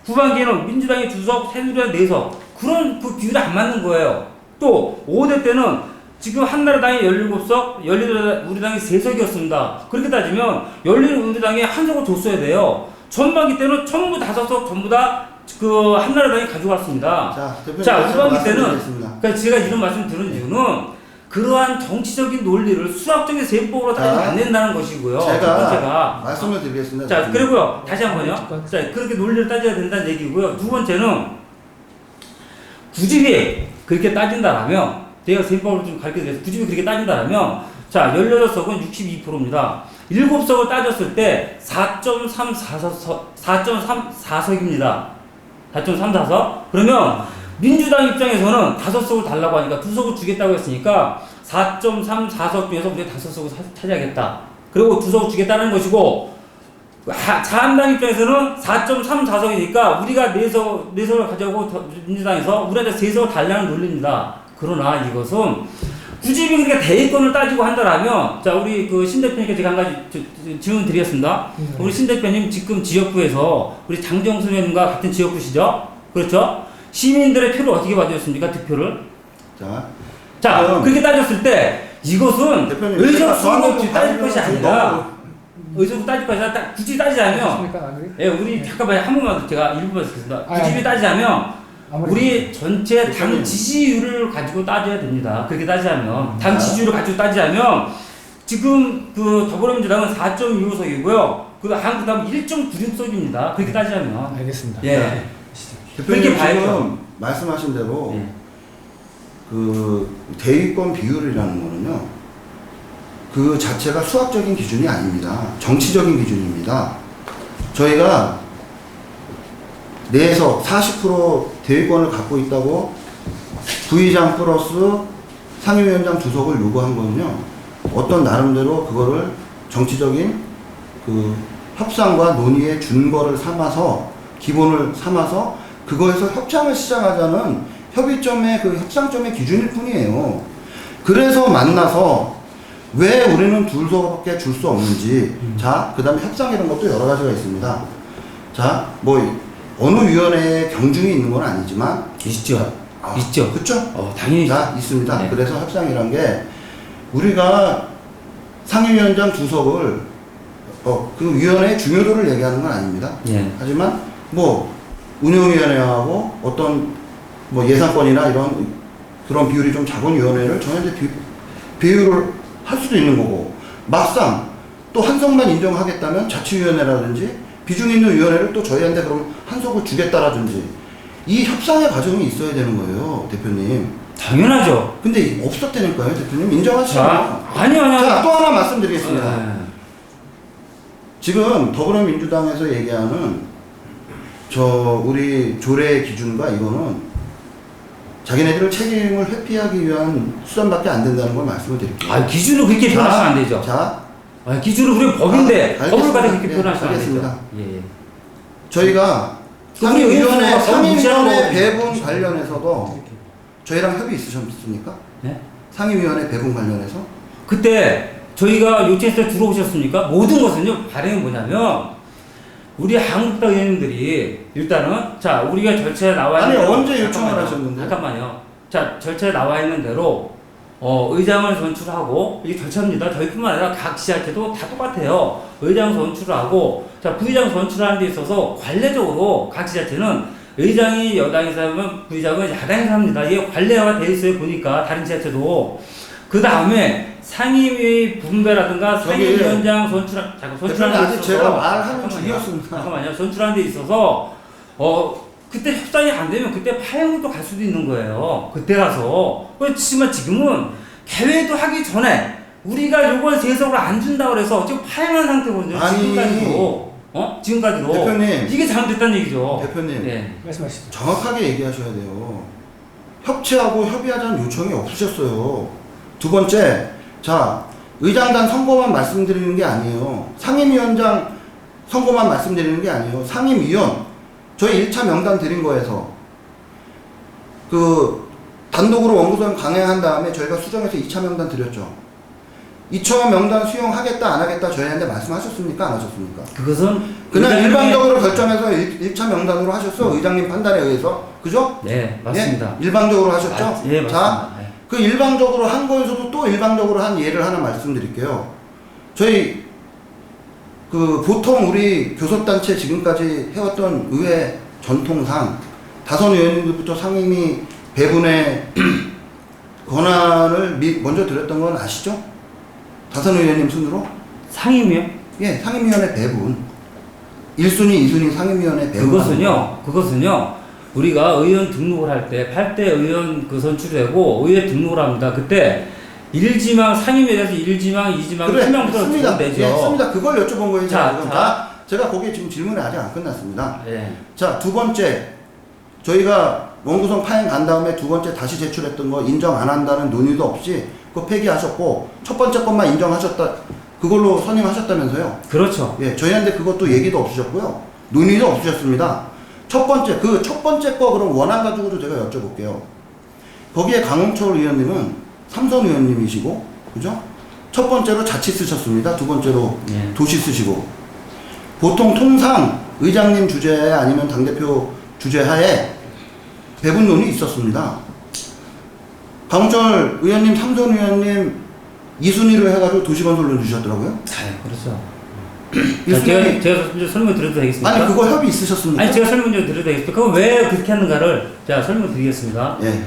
후반기에는 민주당이 2석, 새누리당 4석. 그런 그 비율이 안 맞는 거예요. 또 5대 때는 지금 한나라당이 17석, 열린우리당이 3석이었습니다. 그렇게 따지면 열린우리당에 한 석을 줬어야 돼요. 전반기 때는 전부 5석 전부 다 그 한나라당이 가져갔습니다. 자, 후반기 때는 그러니까 제가 이런 말씀 드는 이유는 그러한 정치적인 논리를 수학적인 세법으로 따지면 안 된다는 것이고요. 제가 말씀을 드리겠습니다. 자, 그리고요. 다시 한 번요. 자, 그렇게 논리를 따져야 된다는 얘기고요. 두 번째는 구집이 그렇게 따진다라면 제가 세법을 좀 가르쳐드려서 구집이 그렇게 따진다라면 자, 16석은 62%입니다. 7석을 따졌을 때 4.34석입니다. 4.34석? 그러면 민주당 입장에서는 5석을 달라고 하니까 2석을 주겠다고 했으니까 4.34석 중에서 우리가 5석을 차지하겠다. 그리고 2석을 주겠다는 것이고, 자한당 입장에서는 4.34석이니까 우리가 4석을 가져오고 민주당에서 우리한테 3석을 달라는 논리입니다. 그러나 이것은 굳이 그러니까 대의권을 따지고 한다라면, 자, 우리 그 신 대표님께 제가 한 가지 질문 드리겠습니다. 우리 신 대표님 지금 지역구에서 우리 장정수 의원님과 같은 지역구시죠? 그렇죠? 시민들의 표를 어떻게 받으셨습니까? 득표를? 자, 그렇게 따졌을 때 이것은 의석수로 따질 것이 아니라 의석수 따질 것이 아니라 굳이 따지자면, 예, 우리 잠깐만 한 번만 제가 1분만 듣겠습니다. 굳이 따지자면 우리 전체 당 지지율을 가지고 따져야 됩니다. 그렇게 따지자면 당 지지율을 가지고 따지자면 지금 그 더불어민주당은 4.25석이고요. 그 한국당은 1.96석입니다. 그렇게 따지자면. 알겠습니다. 예. 대표님 지금 말씀하신 대로 예. 그 대의권 비율이라는 거는요, 그 자체가 수학적인 기준이 아닙니다. 정치적인 기준입니다. 저희가 내에서 40% 대의권을 갖고 있다고 부의장 플러스 상임위원장 2석을 요구한 거는요, 어떤 나름대로 그거를 정치적인 그 협상과 논의의 준거를 삼아서, 기본을 삼아서 그거에서 협상을 시작하자는 협의점의 그 협상점의 기준일 뿐이에요. 그래서 만나서 왜 우리는 2석밖에 줄 수 없는지, 자, 그 다음에 협상 이런 것도 여러 가지가 있습니다. 자, 뭐 어느 위원회에 경중이 있는 건 아니지만 있죠. 있죠. 그렇죠? 당연히 자, 있습니다. 네. 그래서 협상이란 게 우리가 상임위원장 2석을 그 위원회의 중요도를 얘기하는 건 아닙니다. 예. 하지만 뭐 운영위원회하고 어떤 뭐 예산권이나 이런 그런 비율이 좀 작은 위원회를 저희한테 비율을 할 수도 있는 거고, 막상 또 한석만 인정하겠다면 자치위원회라든지 비중 있는 위원회를 또 저희한테 그럼 한석을 주겠다라든지 이 협상의 과정이 있어야 되는 거예요, 대표님. 당연하죠. 근데 없었다니까요, 대표님. 인정하시죠? 자, 아니요. 자, 또 하나 말씀드리겠습니다. 네. 지금 더불어민주당에서 얘기하는 우리 조례 기준과 이거는 자기네들 책임을 회피하기 위한 수단밖에 안 된다는 걸 말씀을 드릴게요. 아, 기준을 그렇게 표현하시면 안 되죠. 자, 아, 기준은 우리 법인데 아, 법을 가지고 그렇게 알겠습니다. 표현하시면 안 알겠습니다. 되죠. 예. 저희가 그 우리 의원수가 상임위원회 무시하고 배분 관련해서도 저희랑 협의 있으셨습니까? 네? 상임위원회 배분 관련해서? 그때 저희가 요청했을 때 들어오셨습니까? 모든 것은요, 발행이 뭐냐면, 우리 한국당 의원님들이 일단은, 자, 우리가 절차에 나와 있는 아니, 대로. 언제 요청을 잠깐만요. 하셨는데? 잠깐만요. 자, 절차에 나와 있는 대로, 의장을 선출하고, 이게 절차입니다. 저희뿐만 아니라 각 지자체도 다 똑같아요. 의장 선출을 하고, 자, 부의장 선출하는 데 있어서 관례적으로 각 지자체는 의장이 여당에서 하면 부의장은 야당에서 합니다. 이게 관례화가 돼 있어요. 보니까 다른 지자체도. 그 다음에 상임위 분배라든가 상임위원장 선출하는 데 아직 있어서 제가 말하는 잠깐만요. 중이었습니다. 잠깐만요. 선출하는 데 있어서 그때 협상이 안 되면 그때 파행으로 갈 수도 있는 거예요. 그때라서. 그렇지만 지금은 개회도 하기 전에 우리가 요번 세석을 안 준다고 그래서 지금 파행한 상태거든요. 아니, 지금까지도. 지금까지도. 대표님. 이게 잘못됐다는 얘기죠. 대표님. 네. 말씀하시죠. 정확하게 얘기하셔야 돼요. 협치하고 협의하자는 요청이 없으셨어요. 두 번째, 자, 의장단 선거만 말씀드리는 게 아니에요. 상임위원장 선거만 말씀드리는 게 아니에요. 상임위원, 저희 1차 명단 드린 거에서 단독으로 원구성 강행한 다음에 저희가 수정해서 2차 명단 드렸죠. 2차 명단 수용하겠다 안 하겠다 저희한테 말씀하셨습니까? 안 하셨습니까? 그것은 그냥 의장님의- 일방적으로 결정해서 1차 명단으로 하셨어. 의장님 판단에 의해서. 그죠? 네, 맞습니다. 예? 일방적으로 하셨죠? 예, 맞습니다. 자, 네. 그 일방적으로 한 거에서도 또 일방적으로 한 예를 하나 말씀드릴게요. 저희 보통 우리 교섭단체 지금까지 해왔던 의회 전통상 다선 의원님들부터 상임위 배분의 권한을 먼저 드렸던 건 아시죠? 다선 의원님 순으로? 상임위요? 예, 상임위원회 배분. 1순위, 2순위 상임위원회 배분. 그것은요, 우리가 의원 등록을 할 때, 8대 의원 선출되고, 의회 등록을 합니다. 그때, 1지망, 상임위에 대해서 1지망, 2지망, 그래, 3명부터 습니다. 되죠. 예, 습니다. 그걸 여쭤본 거예요. 자, 지금. 자. 제가 거기에 지금 질문이 아직 안 끝났습니다. 예. 자, 두 번째. 저희가 원구성 파행 간 다음에 두 번째 다시 제출했던 거 인정 안 한다는 논의도 없이 그거 폐기하셨고, 첫 번째 것만 인정하셨다. 그걸로 선임하셨다면서요. 그렇죠. 예, 저희한테 그것도 얘기도 없으셨고요. 논의도 없으셨습니다. 첫 번째 거 그럼 원안 가지고도 제가 여쭤볼게요. 거기에 강홍철 의원님은 삼선 의원님이시고, 그죠? 첫 번째로 자치 쓰셨습니다. 두 번째로 예. 도시 쓰시고. 보통 통상 의장님 주제에 아니면 당대표 주제하에 배분론이 있었습니다. 강홍철 의원님, 삼선 의원님 2순위로 해가지고 도시건설론 주셨더라고요. 네, 그렇죠. 자, 1순위. 제가 좀 설명 드려도 되겠습니까? 아니, 그거 협의 있으셨습니까? 아니, 제가 설명 좀 드려도 되겠습니까? 그거 왜 그렇게 하는가를 제가 설명드리겠습니다. 예.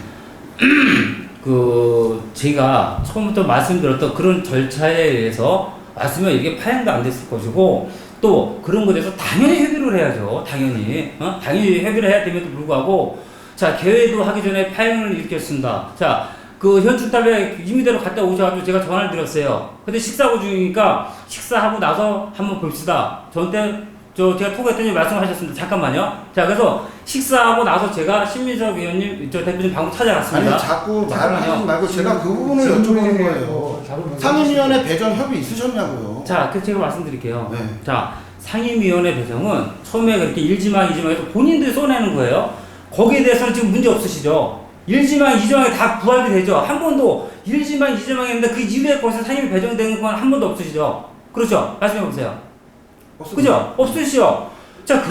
제가 처음부터 말씀드렸던 그런 절차에 의해서 말씀은 이게 파행도 안 됐을 것이고, 또 그런 것에 대해서 당연히 협의를 해야죠. 당연히. 당연히 협의를 해야 됨에도 불구하고, 자, 개회도 하기 전에 파행을 일으켰습니다. 자, 현충탑에 임의대로 갔다 오셔가지고 제가 전화를 드렸어요. 근데 식사하고 중이니까 식사하고 나서 한번 봅시다. 제가 톡했더니 말씀하셨습니다. 잠깐만요. 자, 그래서 식사하고 나서 제가 신민석 의원님, 대표님 방금 찾아갔습니다. 아니, 자꾸 잠깐만요. 말하지 말고 제가 그 부분을 여쭤보는 거예요. 상임위원회 배정 협의 있으셨냐고요. 자, 제가 말씀드릴게요. 네. 자, 상임위원회 배정은 처음에 그렇게 1지망, 2지망 해서 본인들이 써내는 거예요. 거기에 대해서는 지금 문제 없으시죠? 1지망, 2지망이 다 부활이 되죠? 한 번도 1지망, 2지망 했는데 그 이후에 벌써 상임위 배정되는 건 한 번도 없으시죠? 그렇죠? 말씀해보세요. 그죠? 없으시죠? 자,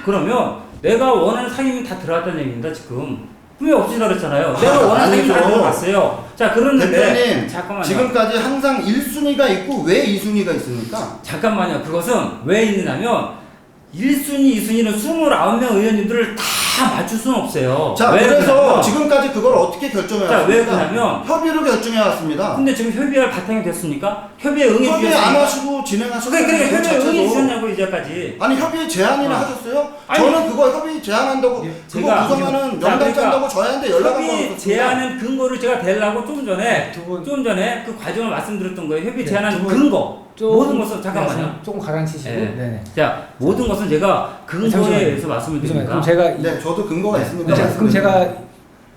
그러면 내가 원하는 상임위 다 들어갔다는 얘기입니다, 지금. 분명히 없으시다 그랬잖아요. 내가 원하는 상임위 다 들어갔어요. 자, 그런데. 대표님, 잠깐만요. 지금까지 항상 1순위가 있고 왜 2순위가 있습니까? 잠깐만요. 그것은 왜 있느냐면 1순위, 2순위는 29명 의원님들을 다 맞출 수는 없어요. 자, 왜 그래서 그러냐면, 지금까지 그걸 어떻게 결정해 자, 왜 왔습니까? 그러냐면, 협의로 결정해 왔습니다. 근데 지금 협의할 바탕이 됐습니까? 협의에 응해 협의 안 주셨습니까? 하시고 진행하셨어요. 그러니까 협의에 응해 주셨냐고 이제까지. 아니 협의 제안이나 아. 하셨어요? 아니, 저는 그거 협의 제안한다고 그거 제가 구성하는 자, 명단 그러니까 짠다고 저희한테 연락 한번 협의 제안은 근거를 제가 대려고 좀 전에 그 과정을 말씀드렸던 거예요. 협의 네, 제안은 두 분 근거. 모든 것은 잠깐만요. 네, 조금 가라앉히시고. 네. 네. 자, 모든 것은 제가 근거에 잠시만요. 의해서 말씀을 드립니다. 그럼 제가 네, 저도 근거가 있습니다. 그럼 제가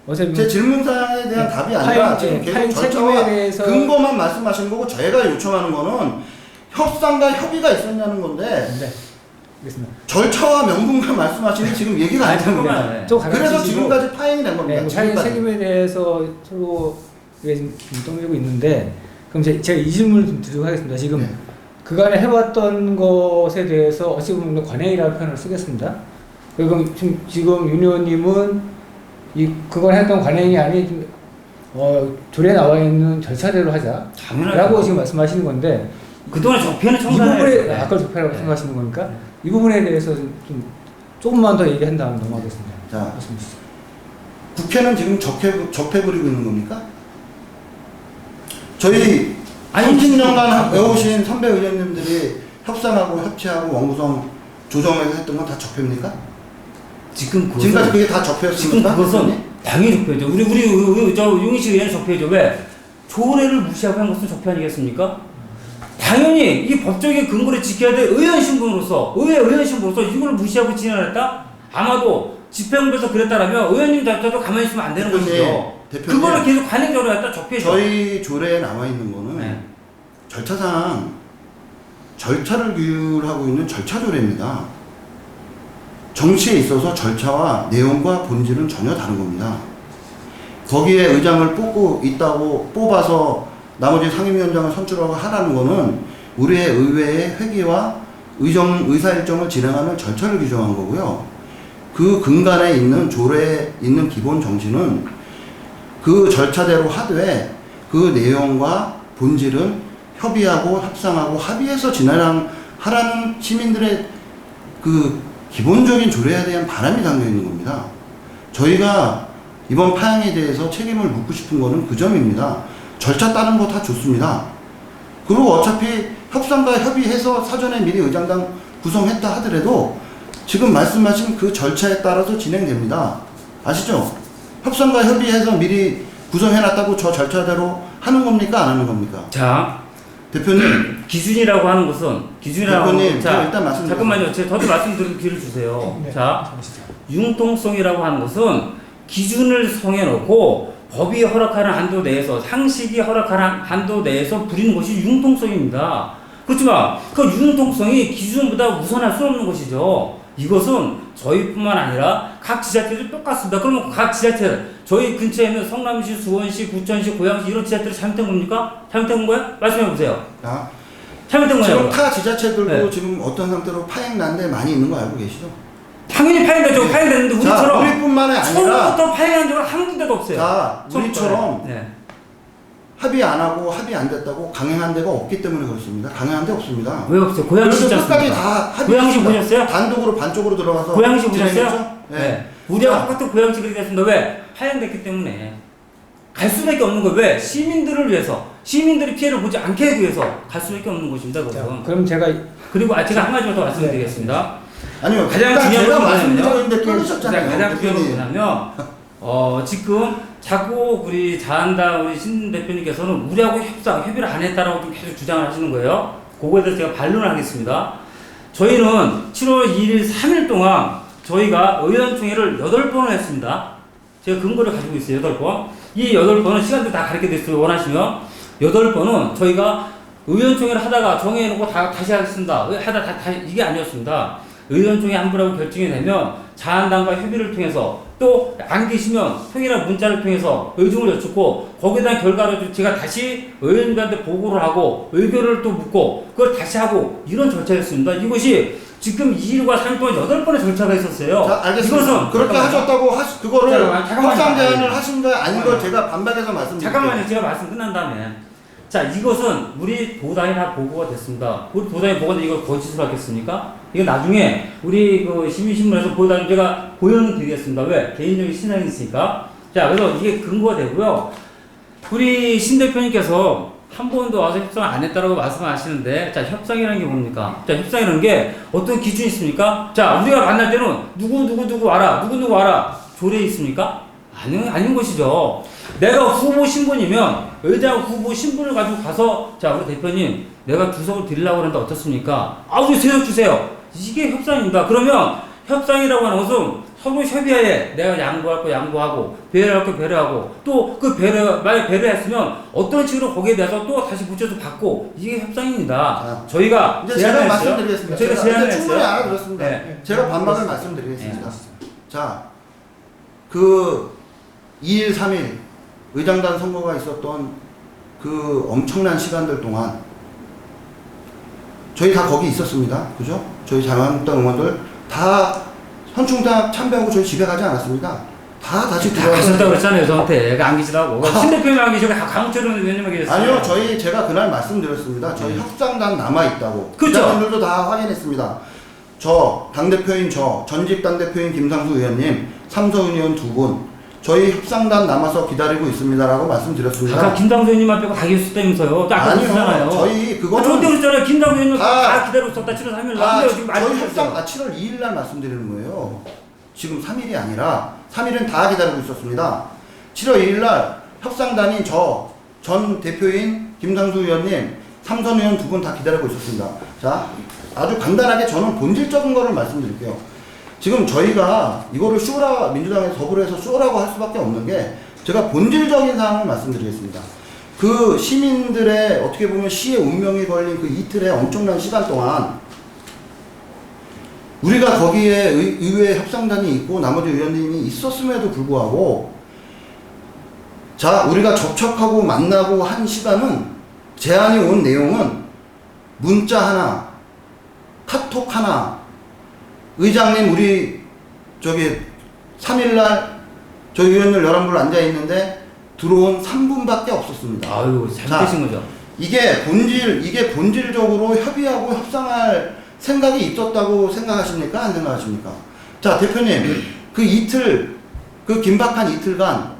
어차피 제 질문사항에 대한 네, 답이 아니라 파행, 지금 네, 계속 파행 절차와 책임에 대해서 근거만 말씀하시는 거고 저희가 요청하는 거는 협상과 협의가 있었냐는 건데 네. 알겠습니다. 절차와 명분과 말씀하시는 지금 얘기가 아니, 아니잖아요. 잠깐만요. 좀 그래서 가라앉히시고. 지금까지 파행이 된 겁니다. 네, 파행 지금까지. 책임에 대해서 서로 지금 떠밀고 있는데 그럼 제가 이 질문을 좀 드리도록 하겠습니다. 지금 네. 그간에 해왔던 것에 대해서 어찌 보면 관행이라는 표현을 쓰겠습니다. 그럼 지금 윤 의원님은 그간에 했던 관행이 아닌 조례에 나와 있는 절차대로 하자라고 당연하죠. 지금 말씀하시는 건데 그동안 적폐는 이 부분에 청산해야죠. 아까 적폐라고 네. 생각하시는 거니까 이 부분에 대해서 좀 조금만 더 얘기한 다음 넘어가겠습니다. 자, 말씀 주시죠. 국회는 지금 적폐 부리고 있는 겁니까? 저희 아니, 30년간 외우신 선배 의원님들이 협상하고 협치하고 원구성 조정해서 했던 건 다 적폐입니까? 지금까지 그것은 그게 다 지금 적폐였습니까? 그것은 당연히 적폐죠. 우리 저 용인식 의원 적폐죠. 왜? 조례를 무시하고 한 것은 적폐 아니겠습니까? 당연히 이 법적인 근거를 지켜야 될 의원 신분으로서 의원 신분으로서 이걸 무시하고 진행했다? 아마도 집행부에서 그랬다라면 의원님 자체도 가만히 있으면 안 되는 것이죠. 대표님, 그거를 계속 관행적으로 했다 적폐죠. 저희 조례에 나와 있는 거는 네. 절차상 절차를 규율하고 있는 절차 조례입니다. 정치에 있어서 절차와 내용과 본질은 전혀 다른 겁니다. 거기에 의장을 뽑아서 나머지 상임위원장을 선출하고 하라는 거는 우리의 의회의 회기와 의사일정을 진행하는 절차를 규정한 거고요. 그 근간에 있는 조례에 있는 기본 정신은 그 절차대로 하되 그 내용과 본질은 협의하고 협상하고 합의해서 진행하라는 시민들의 그 기본적인 조례에 대한 바람이 담겨 있는 겁니다. 저희가 이번 파행에 대해서 책임을 묻고 싶은 거는 그 점입니다. 절차 따른 거 다 좋습니다. 그리고 어차피 협상과 협의해서 사전에 미리 의장당 구성했다 하더라도 지금 말씀하신 그 절차에 따라서 진행됩니다. 아시죠? 협상과 협의해서 미리 구성해놨다고 저 절차대로 하는 겁니까? 안 하는 겁니까? 자, 대표님. 기준이라고 하는 것은 대표님, 자, 일단 말씀드리겠습니다. 잠깐만요. 저도 말씀드리는 기회를 주세요. 네, 자, 융통성이라고 하는 것은 기준을 정해놓고 법이 허락하는 한도 내에서 상식이 허락하는 한도 내에서 부리는 것이 융통성입니다. 그렇지만 그 융통성이 기준보다 우선할 수 없는 것이죠. 이것은 저희뿐만 아니라 각 지자체도 똑같습니다. 그러면 각 지자체 저희 근처에 있는 성남시, 수원시, 부천시, 고양시 이런 지자체들이 잘못된 겁니까? 잘못된 거예요? 말씀해 보세요. 자, 잘못된 거예요. 지금 타 지자체들도 네. 지금 어떤 상태로 파행 난 데 많이 있는 거 알고 계시죠? 당연히 파행되죠. 파행됐는데 자, 우리처럼 우리뿐만이 아니라 처음부터 파행한 적은 한 군데도 없어요. 자, 처음부터. 우리처럼 네. 합의 안 하고 합의 안 됐다고 강행한 데가 없기 때문에 그렇습니다. 강행한 데 없습니다. 왜 없어요? 고양시 있지 그래서 끝까지 않습니까? 다 고양시 합의했습니다. 보셨어요? 단독으로 반쪽으로 들어가서 고양시 보셨어요? 진행했죠? 네. 우리하고 똑같은 고양시 그렇게 됐습니다. 왜? 파행됐기 때문에. 갈 수밖에 없는 거예요. 왜? 시민들을 위해서. 시민들이 피해를 보지 않게 하기 위해서 갈 수밖에 없는 것입니다. 그것은. 그럼 제가 그리고 제가 한 가지만 더 말씀드리겠습니다. 아니요. 가장 일단 중요한 제가 건 말씀드리고 뭐냐면요. 있는데 끊으셨잖아요. 가장 중요한 건 대표님. 뭐냐면 지금 자꾸 우리 자한당 우리 신 대표님께서는 우리하고 협의를 안 했다라고 좀 계속 주장을 하시는 거예요. 그거에 대해서 제가 반론을 하겠습니다. 저희는 7월 2일 3일 동안 저희가 의원총회를 8번을 했습니다. 제가 근거를 가지고 있어요. 8번. 이 8번은 시간도 다 가르쳐 드렸어요. 원하시면 8번은 저희가 의원총회를 하다가 정해놓고 다시 하겠습니다. 이게 아니었습니다. 의원총회 한 분하고 결정이 되면 자한당과 협의를 통해서 또 안 계시면 통일한 문자를 통해서 의중을 여쭙고 거기에 대한 결과를 제가 다시 의원님들한테 보고를 하고 의견을 또 묻고 그걸 다시 하고 이런 절차였습니다. 이것이 지금 2일과 3일 동안 8번의 절차가 있었어요. 자, 알겠습니다. 이것은 그렇게 하셨다고 그거를 잠깐만요. 협상 제안을 하신 거 아닌 걸 제가 반박해서 말씀드릴게요. 잠깐만요. 제가 말씀 끝난 다음에. 자, 이것은 우리 도당이 다 보고가 됐습니다. 우리 도당이 보고는 이걸 거짓으로 하겠습니까? 이거 나중에 우리 그 시민신문에서 보여달라면 제가 고연을 드리겠습니다. 왜? 개인적인 신앙이 있으니까. 자, 그래서 이게 근거가 되고요. 우리 신 대표님께서 한 번도 와서 협상을 안 했다라고 말씀하시는데, 자, 협상이라는 게 뭡니까? 자, 협상이라는 게 어떤 기준이 있습니까? 자, 우리가 만날 때는 누구 와라, 누구 와라. 조례 있습니까? 아닌 것이죠. 내가 후보 신분이면 의장 후보 신분을 가지고 가서, 자, 우리 대표님, 내가 주석을 드리려고 하는데 어떻습니까? 아, 우리 세력 주세요. 이게 협상입니다. 그러면 협상이라고 하는 것은 서로 협의하에 내가 양보할 거 양보하고 배려할 거 배려하고 또 그 만약 배려했으면 어떤 식으로 거기에 대해서 또 다시 붙여서 받고 이게 협상입니다. 저희가 이제 제가 말씀드리겠습니다. 저희가 제안을 했어요. 충분히 알아들었습니다. 네. 제가 반박을 말씀드리겠습니다. 자, 그 2일, 3일 의장단 선거가 있었던 그 엄청난 시간들 동안 저희 다 거기 있었습니다. 그죠? 저희 자유한국당 의원들 다 현충당 참배하고 저희 집에 가지 않았습니다. 다 다시 다 가셨다고 그랬잖아요. 저한테 안 계시다고. 신 대표님 안 계시고 강철은 의원님만 계셨어요. 아니요, 제가 그날 말씀드렸습니다. 저희 협상단 남아 있다고. 그렇죠. 기자님들도 다 확인했습니다. 저 당대표인 전직 당대표인 김상수 의원님, 삼서윤 의원 두 분, 저희 협상단 남아서 기다리고 있습니다라고 말씀드렸습니다. 아까 김당수 의원님만 빼고 다 계셨다면서요. 아까 그러잖아요. 저희 그거는 저한테 그랬잖아요. 김당수 의원님 다- 다 기다리고 있었다. 7월 3일 날. 지금 저희 협상 7월 2일 날 말씀드리는 거예요. 지금 3일이 아니라 3일은 다 기다리고 있었습니다. 7월 2일 날 협상단이 전 대표인 김상수 의원님, 삼선 의원 두 분 다 기다리고 있었습니다. 자, 아주 간단하게 저는 본질적인 거를 말씀드릴게요. 지금 저희가 이거를 민주당에서 더불어서 쇼라고 할 수밖에 없는 게 제가 본질적인 사항을 말씀드리겠습니다. 그 시민들의 어떻게 보면 시의 운명이 걸린 그 이틀의 엄청난 시간 동안 우리가 거기에 의회 협상단이 있고 나머지 의원님이 있었음에도 불구하고 자, 우리가 접촉하고 만나고 한 시간은 제안이 온 내용은 문자 하나, 카톡 하나, 의장님 우리 저기 3일날 저희 의원들 11분 앉아있는데 들어온 3분밖에 없었습니다. 아유, 잘못되신 거죠. 이게 본질적으로 협의하고 협상할 생각이 있었다고 생각하십니까? 안 생각하십니까? 자, 대표님, 그 긴박한 이틀간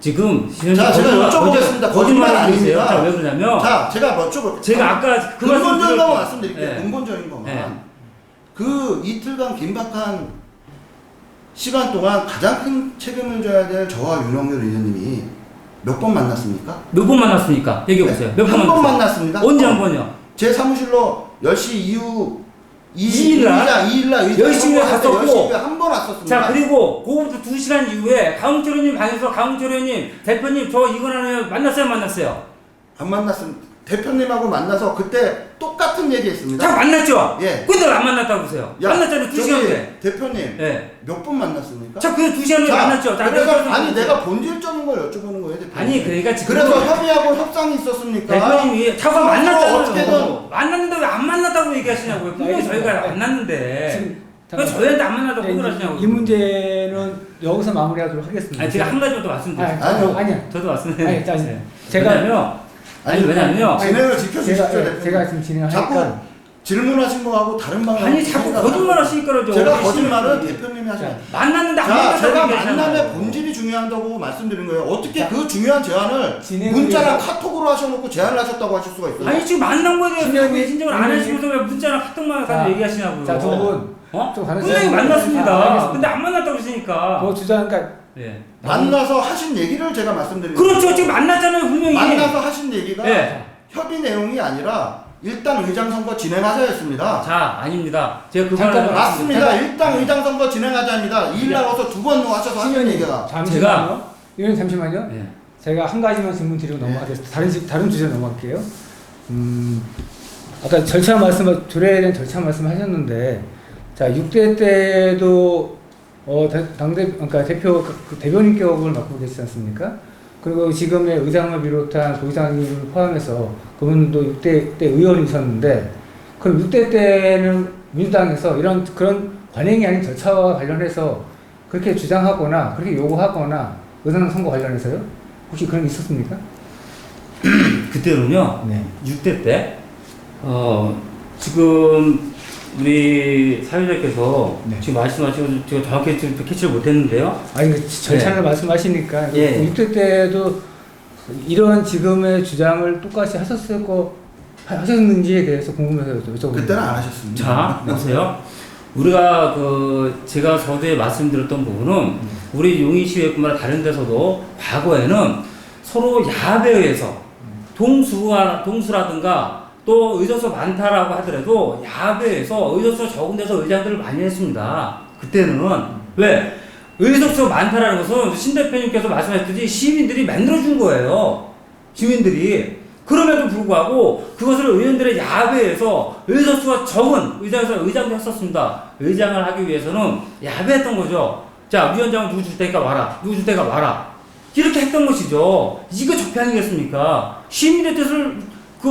지금 자, 제가 여쭤보겠습니다. 거짓말 아닙니다. 자, 왜 그러냐면 자, 제가 제가 아까 그 근본적인 것만 말씀드릴게요. 네. 근본적인 것만. 네. 그 이틀간 긴박한 시간 동안 가장 큰 책임을 져야 될 저와 윤석열 의원님이 몇 번 만났습니까? 몇 번 만났습니까? 얘기해 보세요. 몇 번 한 번 만났어요? 만났습니다. 언제 한 번요? 제 사무실로 10시 이후 2일 날 10시 에 갔었고 한 번 왔었습니다. 자, 그리고 그거부터 2시간 이후에 강홍철 의원님 방에서 강홍철 의원님 대표님 저 이거 하나요 만났어요? 안 만났습니다. 대표님하고 만나서 그때 똑같은 얘기했습니다. 다 만났죠? 예. 근데 왜 안 만났다고 그러세요? 만났잖아요. 2시간 때. 대표님 예. 몇 번 만났습니까? 자, 그 2시간 후에 만났죠. 자, 내가 본질적인 걸 여쭤보는 거예요, 대표님. 아니, 그러니까 지금 그래서 협의하고 협상이 있었습니까? 대표님이 자꾸 만났잖아요. 어떻게든 만났는데 왜 안 만났다고 얘기하시냐고요. 분명히 저희가 만났는데 왜 저희한테 안 만났다고 네, 그러시냐고요. 이 문제는 여기서 마무리하도록 하겠습니다. 아니, 제가 한 가지만 더 말씀드릴게요. 아니요. 저도 말씀드릴게요. 아니, 제가 왜냐면요. 진행을 지켜주십시오, 대표님. 제가 지금 진행을 자꾸 하니까 질문하신 거하고 다른 방향. 아니, 자꾸 거짓말 하시니까 그러죠. 제가 거짓말은 대표님이 하시는. 만났는데 안 자, 만났다고 제가 얘기하시잖아요. 만남의 본질이 중요하다고 말씀드린 거예요. 어떻게 그 중요한 제안을 진행을 문자랑 위해서- 카톡으로 하셔놓고 제안을 하셨다고 하실 수가 있어요? 아니, 지금 만난 거에 대해서 신경이- 신청을 안 하시면서 왜 문자랑 카톡만 가지고 얘기하시냐고요. 자, 두 분. 어? 좀 다른 분명히 생각이- 만났습니다. 알겠습니다. 근데 안 만났다고 그러시니까. 뭐 주장하니까 예. 만나서 하신 얘기를 제가 말씀드리는 그렇죠. 거예요. 지금 만났잖아요, 분명히. 만나서 하신 얘기가 예. 협의 내용이 아니라 일단 의장 선거 진행하자였습니다. 자, 아닙니다. 제가 그 잠깐만. 말을 맞습니다. 일단 의장 선거 진행하자입니다. 2일 날 와서 두 번 하셔서 하신 얘기가. 잠시만요. 의원님 잠시만요. 예. 제가 한 가지만 질문 드리고 넘어가겠습니다. 다른 주제로 넘어갈게요. 아까 조례에 대한 절차 말씀하셨는데, 자 6대 때도 그러니까 대변인 격을 맡고 계시지 않습니까? 그리고 지금의 의장을 비롯한 도의장님을 포함해서 그분도 6대 때 의원이셨는데, 그럼 6대 때는 민주당에서 그런 관행이 아닌 절차와 관련해서 그렇게 주장하거나 그렇게 요구하거나 의장 선거 관련해서요? 혹시 그런 게 있었습니까? 그때는요. 네. 6대 때 지금 우리 사회자께서 네. 지금 말씀하시고 제가 정확히 지금 캐치를 못했는데요. 아니 그 절차를 말씀하시니까 예. 6대 때도 이런 지금의 주장을 똑같이 하셨는지에 대해서 궁금해서 여쭤보는 그때는 안 하셨습니다. 자, 보세요. 우리가 제가 서두에 말씀드렸던 부분은 우리 용인시의회뿐만 아니라 다른 데서도 과거에는 서로 야합에 의해서 동수라든가 또 의석수 많다라고 하더라도 야합에 의해서 의석수 적은 데서 의장들을 많이 했습니다. 그때는 왜? 의석수 많다라는 것은 신 대표님께서 말씀하셨듯이 시민들이 만들어준 거예요. 시민들이. 그럼에도 불구하고 그것을 의원들의 야합에 의해서 의석수가 적은 의장에서 의장도 했었습니다. 의장을 하기 위해서는 야합했던 거죠. 자, 위원장은 누구 줄 테니까 와라. 누구 줄 테니까 와라. 이렇게 했던 것이죠. 이거 적폐 아니겠습니까? 시민의 뜻을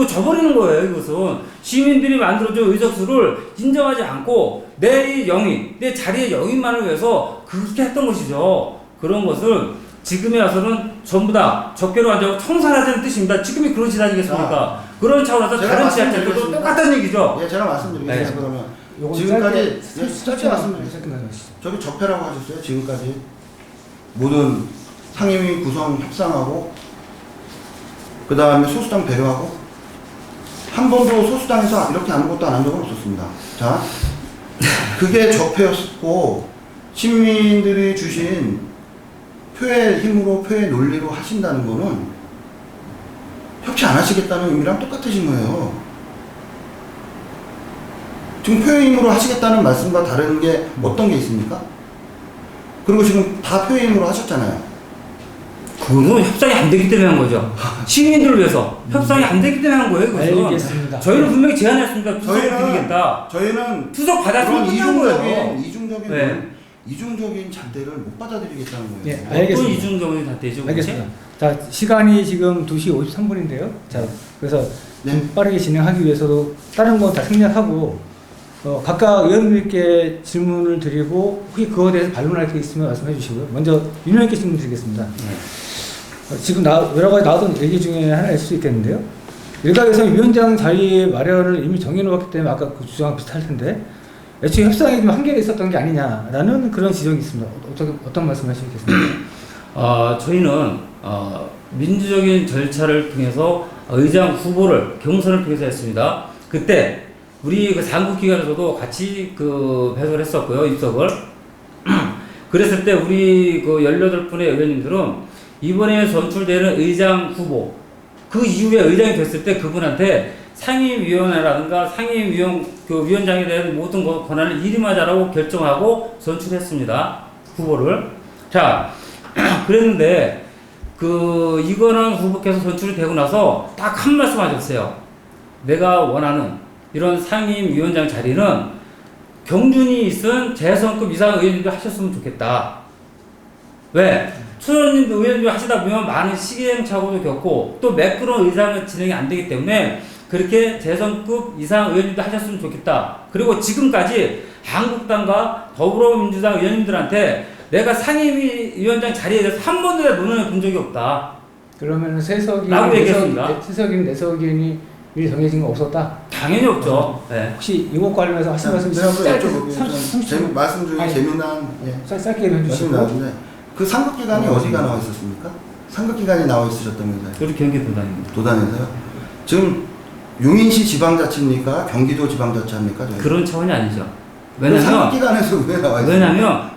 저버리는 거예요, 이것은. 시민들이 만들어준 의석수를 인정하지 않고 내 영인, 내 자리의 영인만을 위해서 그렇게 했던 것이죠. 그런 것을 지금에 와서는 전부 다 적폐로 앉아서 청산하자는 뜻입니다. 지금이 그런 시대 아니겠습니까? 그런 차원에서 제가 다른 지자체들도 말씀드리겠습니다. 똑같다는 얘기죠. 예, 제가 말씀드리겠습니다. 네. 그러면 요건 지금까지 짧게 말씀드리겠습니다. 저기 적폐라고 하셨어요. 지금까지 모든 상임위 구성 협상하고 그 다음에 소수당 배려하고 한 번도 소수당에서 이렇게 아무것도 안 한 적은 없었습니다. 자, 그게 적폐였고 시민들이 주신 표의 힘으로 표의 논리로 하신다는 거는 협치 안 하시겠다는 의미랑 똑같으신 거예요. 지금 표의 힘으로 하시겠다는 말씀과 다른 게 어떤 게 있습니까? 그리고 지금 다 표의 힘으로 하셨잖아요. 그거는 협상이 안 되기 때문에 한 거죠. 시민들을 위해서 협상이 안 되기 때문에 한 거예요. 그것은. 알겠습니다. 저희는 분명히 제안했습니다. 투석을 드리겠다. 저희는 투석 받았으면 끝난 거예요. 이중적인 잔대를 못 받아들이겠다는 거예요. 예, 어떤 알겠습니다. 이중적인 단태죠? 알겠습니다. 자, 시간이 지금 2시 53분인데요. 자, 그래서 네. 좀 빠르게 진행하기 위해서도 다른 건 다 생략하고 각각 의원님께 질문을 드리고 혹시 그거에 대해서 반론할 게 있으면 말씀해 주시고요. 먼저 윤 의원님께 질문 드리겠습니다. 지금 여러 가지 나왔던 얘기 중에 하나 있을 수 있겠는데요. 일각에서 위원장 자리 마련을 이미 정해놓았기 때문에 아까 그 주장과 비슷할 텐데 애초에 협상에 좀 한계가 있었던 게 아니냐라는 그런 지적이 있습니다. 어떤 말씀 하시겠습니까? 저희는 민주적인 절차를 통해서 의장 후보를 경선을 통해서 했습니다. 그때 우리 그 상국기관에서도 같이 배설을 했었고요, 입석을. 그랬을 때 우리 18분의 의원님들은 이번에 선출되는 의장 후보, 그 이후에 의장이 됐을 때 그분한테 상임위원회라든가 위원장에 대한 모든 권한을 일임하자라고 결정하고 선출했습니다. 후보를. 자, 그랬는데, 이건환 후보께서 선출이 되고 나서 딱 한 말씀 하셨어요. 내가 원하는 이런 상임위원장 자리는 경준이 있은 재선급 이상 의원님도 하셨으면 좋겠다. 왜? 초선님도 의원님도 하시다 보면 많은 시행착오도 겪고 또 매끄러운 의장은 진행이 안 되기 때문에 그렇게 재선급 이상 의원님도 하셨으면 좋겠다. 그리고 지금까지 한국당과 더불어민주당 의원님들한테 내가 상임위원장 자리에 대해서 한 번도 내가 논의해 본 적이 없다. 그러면 라고 얘기했습니다. 세석인 내석인이 미리 정해진 거 없었다? 당연히 없죠. 네. 혹시 이것 관련해서 하신 말씀 제가 짧게 여쭤볼게요. 말씀 중에 아니, 재미난 짧게 말씀이 해주시고. 나왔는데 그 상급기관이 어디가 나와 있었습니까? 상급기관이 나와 있으셨다면서요? 우리 경기도당입니다. 도단에서요? 지금 용인시 지방자치입니까? 경기도 지방자치입니까? 그런 차원이 아니죠. 왜냐면 상급기관에서 왜 나와 있어요? 왜냐면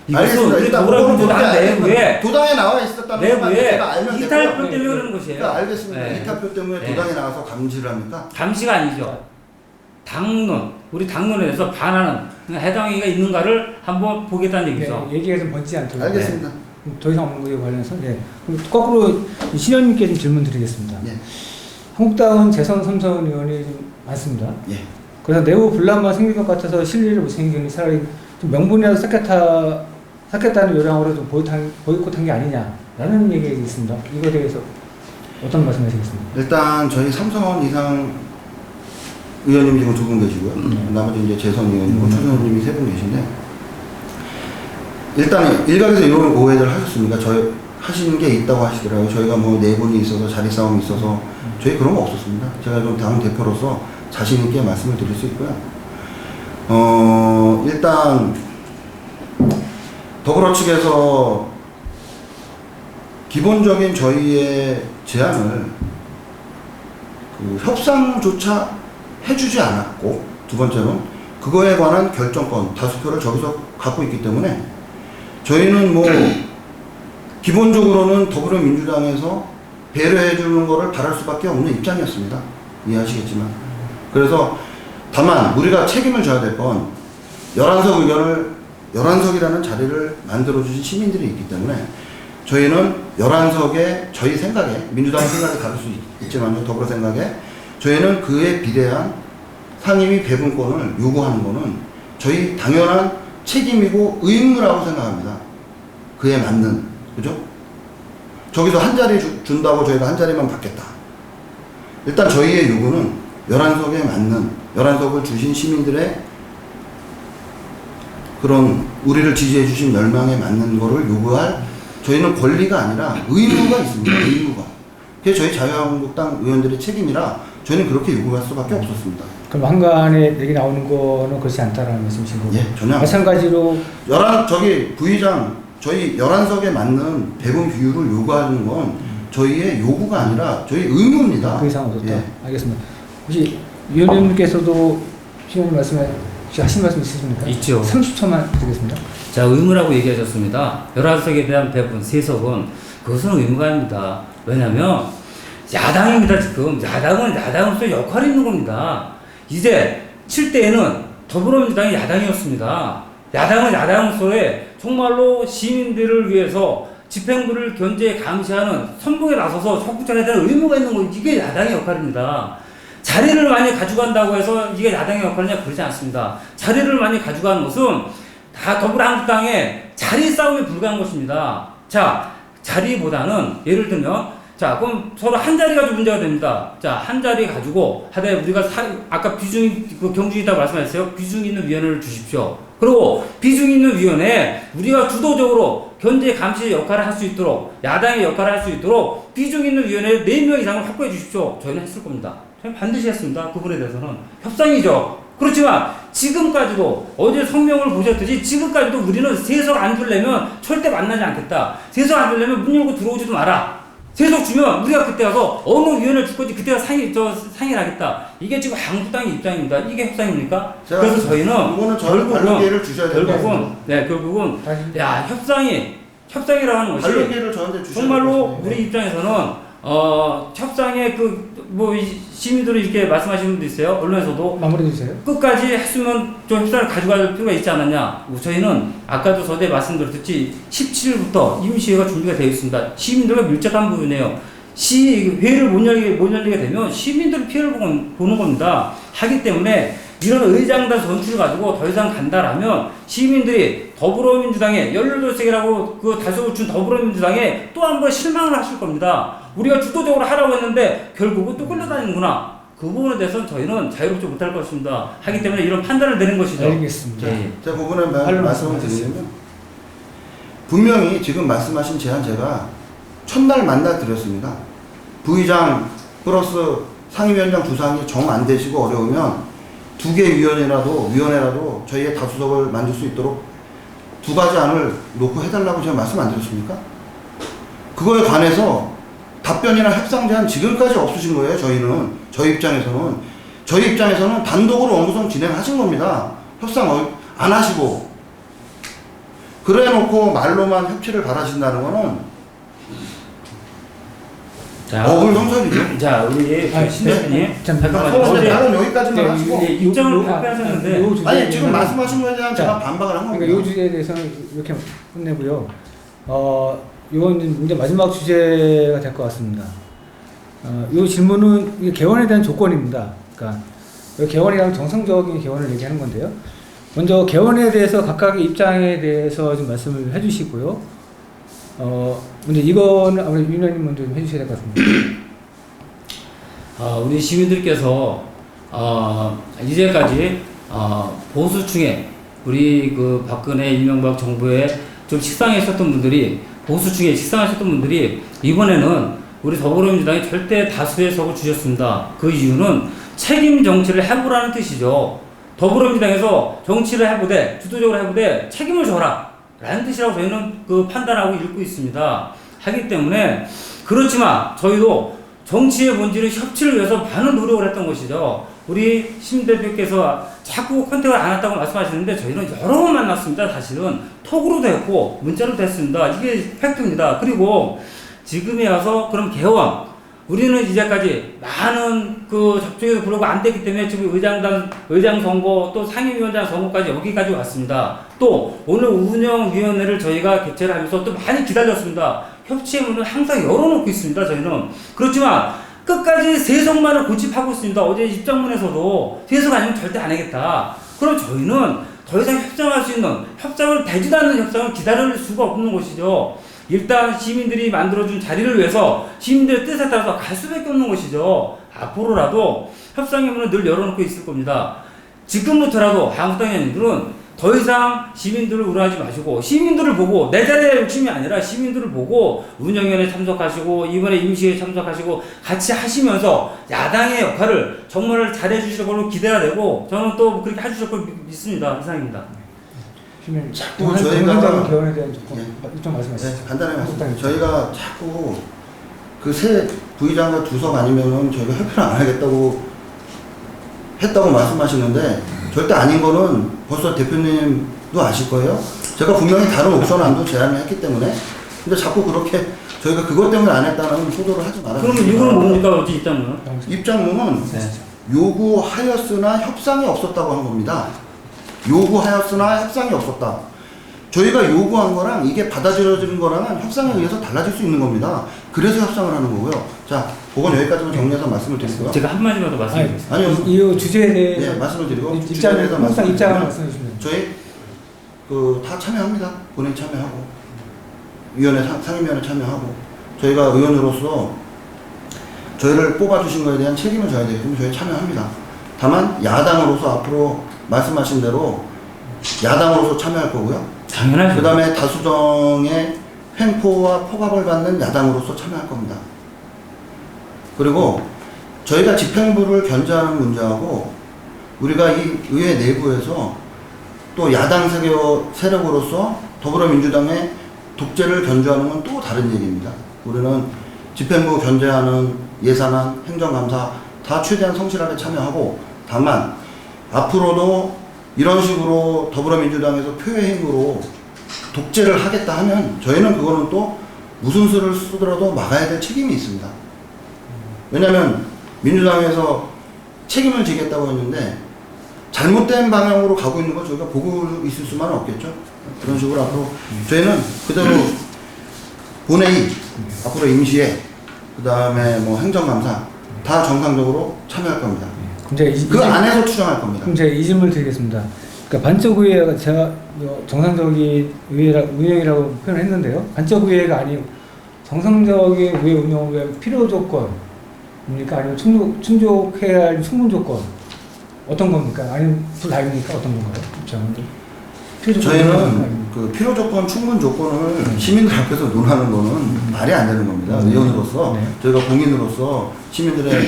이것은 알겠습니다. 우리 일단 더불어민주당 내부에 도당에 나와 있었다는 것만 내부에 제가 알면 이탈표 되고요. 때문에 그러는 것이에요. 그러니까 알겠습니다. 네. 이탈표 때문에 네. 도당에 나와서 감시를 합니까? 감시가 아니죠. 당론, 우리 당론에 대해서 반하는 해당위가 있는가를 한번 보겠다는 얘기죠. 네, 얘기가 좀 번지 않도록. 알겠습니다. 더 이상 없는 거에 관련해서. 네. 그럼 거꾸로 신현님께 좀 질문 드리겠습니다. 네. 한국당은 재선 삼선 의원이 좀 많습니다. 예. 그래서 내부 분란만 생길 것 같아서 실리를 못 챙기니 차라리 좀 명분이라도 쌓겠다는 요량으로 좀 보이콧한 게 아니냐라는 얘기가 있습니다. 이거에 대해서 어떤 말씀 하시겠습니까? 일단 저희 삼선 이상 의원님이 지금 2분 계시고요. 나머지 이제 재선 의원이고 초선 의원님이 3분 계신데 일단 일각에서 이런 오해를 하셨습니까? 저희 하시는 게 있다고 하시더라고요. 저희가 뭐 내분이 있어서 자리 싸움이 있어서 저희 그런 거 없었습니다. 제가 좀 당 대표로서 자신 있게 말씀을 드릴 수 있고요. 일단 더불어 측에서 기본적인 저희의 제안을 그 협상조차 해주지 않았고, 두 번째로는 그거에 관한 결정권, 다수표를 저기서 갖고 있기 때문에 저희는 뭐 기본적으로는 더불어민주당에서 배려해 주는 거를 바랄 수밖에 없는 입장이었습니다. 이해하시겠지만. 그래서 다만 우리가 책임을 져야 될 건 11석 의견을 11석이라는 자리를 만들어 주신 시민들이 있기 때문에 저희는 11석에 저희 생각에, 민주당의 생각이 다를 수 있지만요, 더불어 생각에 저희는 그에 비례한 상임위 배분권을 요구하는 거는 저희 당연한 책임이고 의무라고 생각합니다. 그에 맞는, 그죠? 저기서 한 자리 준다고 저희가 한 자리만 받겠다. 일단 저희의 요구는 11석에 맞는, 11석을 주신 시민들의 그런 우리를 지지해 주신 열망에 맞는 거를 요구할 저희는 권리가 아니라 의무가 있습니다. 의무가. 그게 저희 자유한국당 의원들의 책임이라 저희는 그렇게 요구할 수밖에 없었습니다. 그럼 한간에 얘기 나오는 거는 그렇지 않다라는 말씀이신 거고. 예, 전혀. 마찬가지로 부의장 저희 11석에 맞는 배분 비율을 요구하는 건 저희의 요구가 아니라 저희 의무입니다. 그 이상 없었다. 예. 알겠습니다. 혹시 위원님께서도 시원님 말씀에 혹시 하신 말씀 있으십니까? 있죠. 30초만 드리겠습니다. 자, 의무라고 얘기하셨습니다. 11석에 대한 배분 3석은 그것은 의무가 아닙니다. 왜냐면 야당입니다. 지금 야당으로서 역할이 있는 겁니다. 이제 7대에는 더불어민주당이 야당이었습니다. 야당은 야당으로서의 정말로 시민들을 위해서 집행부를 견제 감시하는 선봉에 나서서 적극적으로 해야 되는 의무가 있는 거, 이게 야당의 역할입니다. 자리를 많이 가져간다고 해서 이게 야당의 역할이냐, 그러지 않습니다. 자리를 많이 가져가는 것은 다 더불어한국당의 자리 싸움에 불과한 것입니다. 자, 자리보다는 예를 들면, 자, 그럼 서로 한 자리 가지고 문제가 됩니다. 자, 한 자리 가지고 하되 우리가 아까 비중이 그 경중이다 말씀하셨어요. 비중 있는 위원회를 주십시오. 그리고 비중 있는 위원회에 우리가 주도적으로 견제 감시 역할을 할 수 있도록, 야당의 역할을 할 수 있도록 비중 있는 위원회에 4명 이상을 확보해 주십시오. 저희는 했을 겁니다. 저희는 반드시 했습니다. 그 부분에 대해서는 협상이죠. 그렇지만 지금까지도 어제 성명을 보셨듯이 지금까지도 우리는 3석 안 주려면 절대 만나지 않겠다. 3석 안 주려면 문 열고 들어오지도 마라. 3석 주면 우리가 그때 가서 어느 위원회를 줄 건지 그때가 상의를 하겠다. 이게 지금 한국당의 입장입니다. 이게 협상입니까? 그래서 저희는 결국은 야, 협상이라고 하는 것이 정말로 우리 입장에서는 협상의 시민들이 이렇게 말씀하시는 분도 있어요. 언론에서도 마무리해 주세요. 끝까지 했으면 좀 협상을 가져갈 필요가 있지 않았냐. 저희는 아까도 서두에 말씀드렸듯이 17일부터 임시회가 준비가 되어 있습니다. 시민들과 밀접한 부분이에요. 회의를 못 열리게 되면 시민들이 피해를 보는 겁니다. 하기 때문에 이런 의장단 전투를 가지고 더 이상 간다라면 시민들이 더불어민주당에 18석이라고 그 다수를 준 더불어민주당에 또 한 번 실망을 하실 겁니다. 우리가 주도적으로 하라고 했는데 결국은 또 끌려다니는구나. 그 부분에 대해서는 저희는 자유롭지 못할 것입니다. 하기 때문에 이런 판단을 내린 것이죠. 알겠습니다. 예. 제가 그 부분에 말씀을 드리려면 분명히 지금 말씀하신 제안 제가 첫날 만나 드렸습니다. 부의장 플러스 상임위원장 부상이 정 안 되시고 어려우면 2개 위원회라도 저희의 다수석을 만들 수 있도록 2가지 안을 놓고 해달라고 제가 말씀 안 드렸습니까? 그거에 관해서 답변이나 협상 제안 지금까지 없으신 거예요. 저희 입장에서는 단독으로 원구성 진행하신 겁니다. 협상 안 하시고 그래 놓고 말로만 협치를 바라신다는 거는 어불성설이죠. 자, 우리 신 대표님 잠깐만요. 나는 여기까지만 하시고 입장을 발표하셨는데 아니 지금 말씀하신 거에 대한 제가 반박을 한 겁니다. 그러니까 이 주제에 대해서는 이렇게 끝내고요. 이건 이제 마지막 주제가 될 것 같습니다. 이 질문은 이게 개원에 대한 조건입니다. 그러니까 개원이랑 정상적인 개원을 얘기하는 건데요. 먼저 개원에 대해서 각각의 입장에 대해서 좀 말씀을 해주시고요. 근데 이거는 아무래도 윤 의원님 먼저 좀 해주셔야 될 것 같습니다. 우리 시민들께서 이제까지 보수층에 우리 그 박근혜 이명박 정부에 좀 식상했었던 분들이 보수층에 식상하셨던 분들이 이번에는 우리 더불어민주당이 절대 다수의 석을 주셨습니다. 그 이유는 책임 정치를 해보라는 뜻이죠. 더불어민주당에서 정치를 해보되 주도적으로 해보되 책임을 져라 라는 뜻이라고 저희는 그 판단하고 읽고 있습니다. 하기 때문에 그렇지만 저희도 정치의 본질은 협치를 위해서 많은 노력을 했던 것이죠. 우리 심 대표께서 자꾸 컨택을 안 했다고 말씀하시는데 저희는 여러 번 만났습니다. 사실은 톡으로도 했고 문자로도 했습니다. 이게 팩트입니다. 그리고 지금에 와서 그럼 개원 우리는 이제까지 많은 그 접촉에도 불구하고 안 됐기 때문에 지금 의장 선거 또 상임위원장 선거까지 여기까지 왔습니다. 또 오늘 운영위원회를 저희가 개최를 하면서 또 많이 기다렸습니다. 협치의 문은 항상 열어놓고 있습니다. 저희는. 그렇지만 끝까지 세석만을 고집하고 있습니다. 어제 입장문에서도 세석 아니면 절대 안 하겠다. 그럼 저희는 더 이상 협상할 수 있는 협상을 되지도 않는 협상을 기다릴 수가 없는 것이죠. 일단 시민들이 만들어준 자리를 위해서 시민들의 뜻에 따라서 갈 수밖에 없는 것이죠. 앞으로라도 협상의 문을 늘 열어놓고 있을 겁니다. 지금부터라도 한국당 의원님들은 더 이상 시민들을 우려하지 마시고 시민들을 보고 내 자리에 욕심이 아니라 시민들을 보고 운영위원회 참석하시고 이번에 임시회에 참석하시고 같이 하시면서 야당의 역할을 정말 잘해주실 걸로 기대가 되고 저는 또 그렇게 해주실 걸 믿습니다. 이상입니다. 자꾸 저희가 개헌에 대한 좀 말씀하시죠. 네, 간단하게 말씀드릴게요. 저희가 자꾸 그 새 부의장과 두석 아니면은 저희가 협회를 안 하겠다고 했다고 말씀하시는데 절대 아닌 거는 벌써 대표님도 아실 거예요. 제가 분명히 다른 옵션안도 제안을 했기 때문에 근데 자꾸 그렇게 저희가 그것 때문에 안 했다는 소도를 하지 말아주세요. 그러면 이거는 뭡니까? 어찌 입장문은? 입장문은 네. 요구하였으나 협상이 없었다고 한 겁니다. 요구하였으나 협상이 없었다. 저희가 요구한 거랑 이게 받아들여지는 거랑은 협상에 의해서 달라질 수 있는 겁니다. 그래서 협상을 하는 거고요. 자, 그건 여기까지만 정리해서 말씀을 드리고요. 제가 한마디만 더 말씀드리겠습니다. 아니요. 이 주제에 대해서 네, 말씀을 드리고 입장을 주제에 대해서 항상 입장을 말씀을 말씀해 주시면 저희 그 다 참여합니다. 본인 참여하고 위원회 상임위원회 참여하고 저희가 의원으로서 저희를 뽑아주신 거에 대한 책임을 져야 되기 때문에 저희 참여합니다. 다만 야당으로서 앞으로 말씀하신 대로 야당으로서 참여할 거고요. 당연하죠. 그 다음에 다수정의 횡포와 포갑을 받는 야당으로서 참여할 겁니다. 그리고 저희가 집행부를 견제하는 문제하고 우리가 이 의회 내부에서 또 야당 세력으로서 더불어민주당의 독재를 견제하는 건 또 다른 얘기입니다. 우리는 집행부 견제하는 예산안, 행정감사 다 최대한 성실하게 참여하고 다만 앞으로도 이런 식으로 더불어민주당에서 표의 힘으로 독재를 하겠다 하면 저희는 그거는 또 무슨 수를 쓰더라도 막아야 될 책임이 있습니다. 왜냐하면 민주당에서 책임을 지겠다고 했는데 잘못된 방향으로 가고 있는 걸 저희가 보고 있을 수만은 없겠죠. 그런 식으로 앞으로 저희는 그대로 본회의, 앞으로 임시회, 그 다음에 뭐 행정감사 다 정상적으로 참여할 겁니다. 그 안에서 추정할 겁니다. 그럼 제가 이 질문을 드리겠습니다. 그러니까 반적 의회가 제가 정상적인 운영이라고 표현했는데요. 반적 의회가 아니고 정상적인 의회 운영의 필요 조건입니까? 아니면 충족해야 할 충분 조건 어떤 겁니까? 아니면 둘 다입니까? 어떤 건가요? 저희는 그 필요 조건, 충분 조건을 시민들 앞에서 논하는 거는 말이 안 되는 겁니다. 의원으로서 네. 저희가 공인으로서 시민들의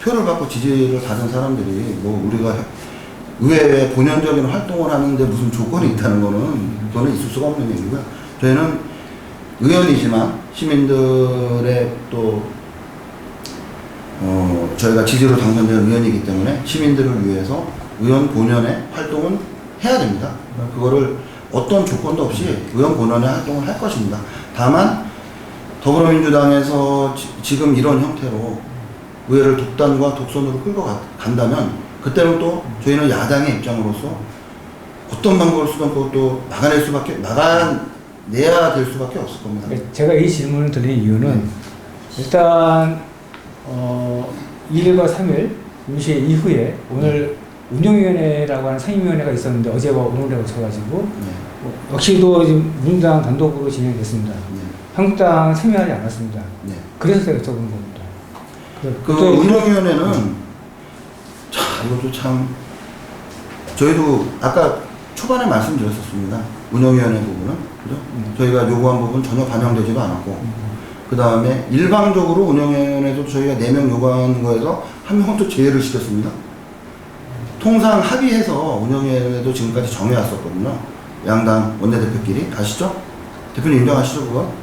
표를 받고 지지를 받은 사람들이 뭐 우리가 의회에 본연적인 활동을 하는데 무슨 조건이 있다는 거는 그거는 있을 수가 없는 얘기고요. 저희는 의원이지만 시민들의 또 저희가 지지로 당선된 의원이기 때문에 시민들을 위해서 의원 본연의 활동은 해야 됩니다. 그거를 어떤 조건도 없이 의원 본연의 활동을 할 것입니다. 다만 더불어민주당에서 지금 이런 형태로 의회를 독단과 독선으로 끌고 간다면 그때는 또 저희는 야당의 입장으로서 어떤 방법을 쓰던 그것도 막아내야 될 수밖에 없을 겁니다. 제가 이 질문을 드린 이유는 일단 2일과 3일 임시회 이후에 오늘 운영위원회라고 하는 상임위원회가 있었는데 어제와 오늘에 거쳐가지고 역시도 지금 민주당 단독으로 진행됐습니다. 한국당 참여하지 않았습니다. 그래서 제가 여쭤보는 겁니다. 그 운영위원회는 자 이것도 참 저희도 아까 초반에 말씀드렸었습니다. 운영위원회 부분은 그죠? 저희가 요구한 부분 전혀 반영되지도 않았고 그 다음에 일방적으로 운영위원회도 저희가 4명 요구한 거에서 한 명은 또 제외를 시켰습니다. 통상 합의해서 운영위원회도 지금까지 정해왔었거든요. 양당 원내대표끼리 아시죠? 대표님 인정하시죠 그거?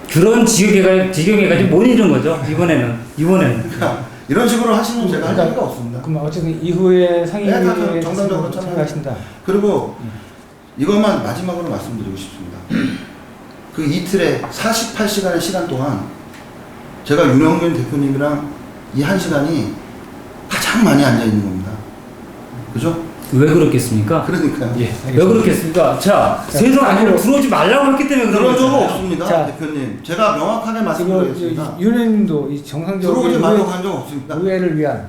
그런 지경에까지 못 이룬 거죠. 이번에는. 그러니까 이런 식으로 하시면 제가 할 얘기가 없습니다. 그럼 어쨌든 이후에 네, 상임위에 정상적으로 참여하신다. 그리고 이것만 마지막으로 말씀드리고 싶습니다. 그 이틀에 48시간의 시간 동안 제가 윤영균 대표님이랑 이 1시간이 가장 많이 앉아 있는 겁니다. 그죠? 왜 그렇겠습니까? 그러니까요. 예, 왜 알겠습니다. 그렇겠습니까? 자, 세상 안으로 들어오지 말라고 했기 때문에 그런 그런 적은 거잖아요. 없습니다. 자, 대표님. 제가 명확하게 지금 말씀드리겠습니다. 윤 의원님도 이 정상적으로 들어오지 말라고 한 적 없습니다. 의회를 위한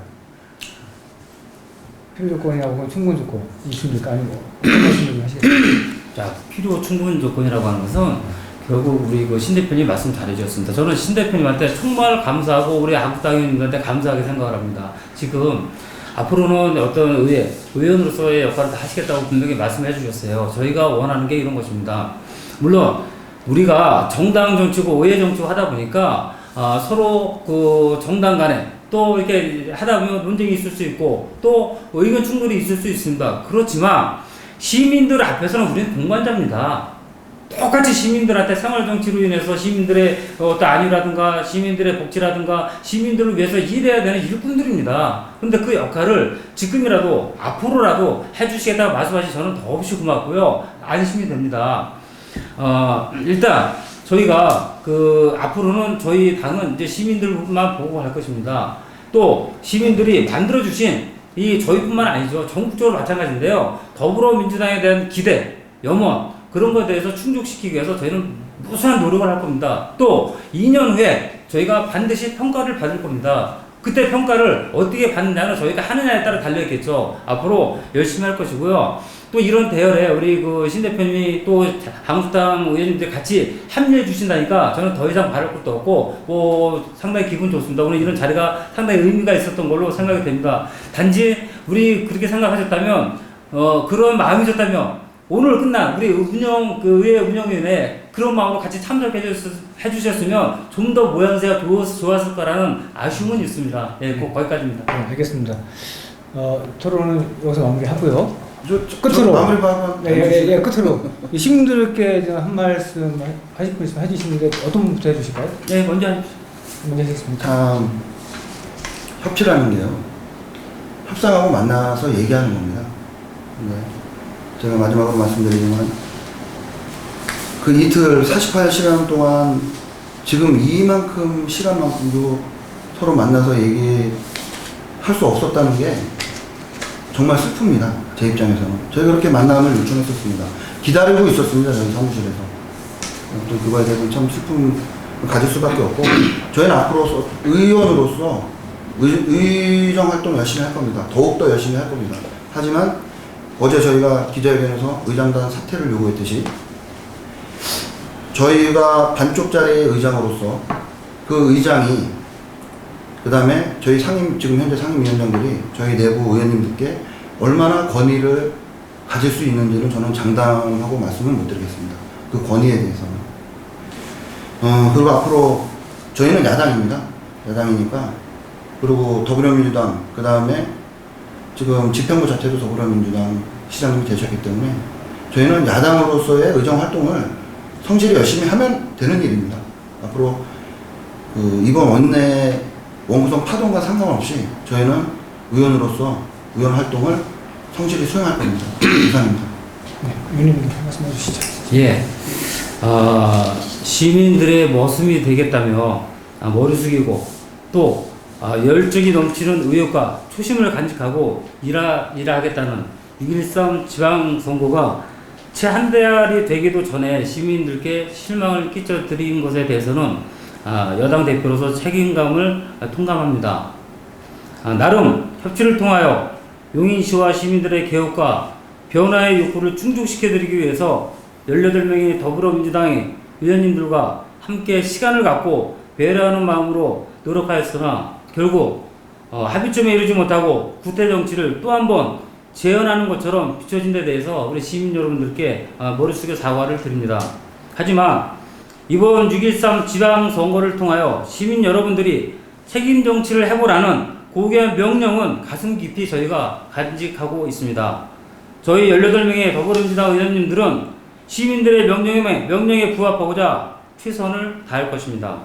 필요 조건이라고 하면 충분 조건이 있습니까? 아니고 어떤 말씀을 하시겠습니까? 자, 필요 충분 조건이라고 하는 것은 결국 우리 그 신 대표님 말씀 잘해주셨습니다. 저는 신 대표님한테 정말 감사하고 우리 한국당 의원님들한테 감사하게 생각을 합니다. 지금 앞으로는 어떤 의원으로서의 역할을 다 하시겠다고 분명히 말씀해 주셨어요. 저희가 원하는 게 이런 것입니다. 물론 우리가 정당 정치고 의회 정치고 하다 보니까 서로 그 정당 간에 또 이렇게 하다 보면 논쟁이 있을 수 있고 또 의견 충돌이 있을 수 있습니다. 그렇지만 시민들 앞에서는 우리는 동반자입니다. 똑같이 시민들한테 생활정치로 인해서 시민들의 어떤 안위라든가 시민들의 복지라든가 시민들을 위해서 일해야 되는 일꾼들입니다. 그런데 그 역할을 지금이라도 앞으로라도 해주시겠다고 말씀하시 저는 더없이 고맙고요. 안심이 됩니다. 일단 저희가 그 앞으로는 저희 당은 이제 시민들만 보고 할 것입니다. 또 시민들이 만들어주신 이 저희뿐만 아니죠. 전국적으로 마찬가지인데요. 더불어민주당에 대한 기대, 염원 그런 것에 대해서 충족시키기 위해서 저희는 무수한 노력을 할 겁니다. 또 2년 후에 저희가 반드시 평가를 받을 겁니다. 그때 평가를 어떻게 받느냐는 저희가 하느냐에 따라 달려있겠죠. 앞으로 열심히 할 것이고요. 또 이런 대열에 우리 그 신 대표님이 또 한국당 의원님들 같이 합류해 주신다니까 저는 더 이상 바랄 것도 없고 뭐 상당히 기분 좋습니다. 오늘 이런 자리가 상당히 의미가 있었던 걸로 생각이 됩니다. 단지 우리 그렇게 생각하셨다면 그런 마음이셨다면 오늘 끝난 우리 의회 운영위원회 그런 마음으로 같이 참석해 주셨으면 좀 더 모양새가 좋았을 거라는 아쉬움은 있습니다. 예, 꼭 거기까지입니다. 네, 알겠습니다. 토론은 여기서 마무리하고요. 끝으로 마무리 발언. 예, 끝으로 이 시민들께 이제 한 말씀 하실 분 있으면 해주시는데 어떤 분부터 해주실까요? 네, 먼저 하겠습니다. 참 협치라는 게요. 협상하고 만나서 얘기하는 겁니다. 네. 제가 마지막으로 말씀드리지만 그 이틀 48시간 동안 지금 이만큼 시간만큼도 서로 만나서 얘기할 수 없었다는 게 정말 슬픕니다. 제 입장에서는. 저희가 그렇게 만남을 요청했었습니다. 기다리고 있었습니다. 저희 사무실에서. 또 그거에 대해서는 참 슬픔을 가질 수밖에 없고 저희는 앞으로 의원으로서 의정 활동 열심히 할 겁니다. 더욱더 열심히 할 겁니다. 하지만 어제 저희가 기자회견에서 의장단 사퇴를 요구했듯이 저희가 반쪽짜리 의장으로서 그 의장이 그 다음에 저희 지금 현재 상임위원장들이 저희 내부 의원님들께 얼마나 권위를 가질 수 있는지는 저는 장담하고 말씀을 못 드리겠습니다. 그 권위에 대해서는. 그리고 앞으로 저희는 야당입니다. 야당이니까. 그리고 더불어민주당, 그 다음에 지금 집행부 자체도 더불어민주당 시장님이 되셨기 때문에 저희는 야당으로서의 의정 활동을 성실히 열심히 하면 되는 일입니다. 앞으로 이번 원내 원구성 파동과 상관없이 저희는 의원으로서 의원 활동을 성실히 수행할 겁니다. 이상입니다. 네, 의원님 말씀해 주시죠. 예. 시민들의 모습이 되겠다며 머리 숙이고 또 열정이 넘치는 의욕과 초심을 간직하고 일하겠다는 6.13 지방선거가 채 한 달이 되기도 전에 시민들께 실망을 끼쳐드린 것에 대해서는 여당 대표로서 책임감을 통감합니다. 나름 협치를 통하여 용인시와 시민들의 개혁과 변화의 욕구를 충족시켜드리기 위해서 18명의 더불어민주당 의원님들과 함께 시간을 갖고 배려하는 마음으로 노력하였으나 결국 합의점에 이르지 못하고 구태정치를 또 한 번 재현하는 것처럼 비춰진 데 대해서 우리 시민 여러분들께 머리 숙여 사과를 드립니다. 하지만 이번 6.13 지방선거를 통하여 시민 여러분들이 책임 정치를 해보라는 고귀한 명령은 가슴 깊이 저희가 간직하고 있습니다. 저희 18명의 더불어민주당 의원님들은 시민들의 명령에 부합하고자 최선을 다할 것입니다.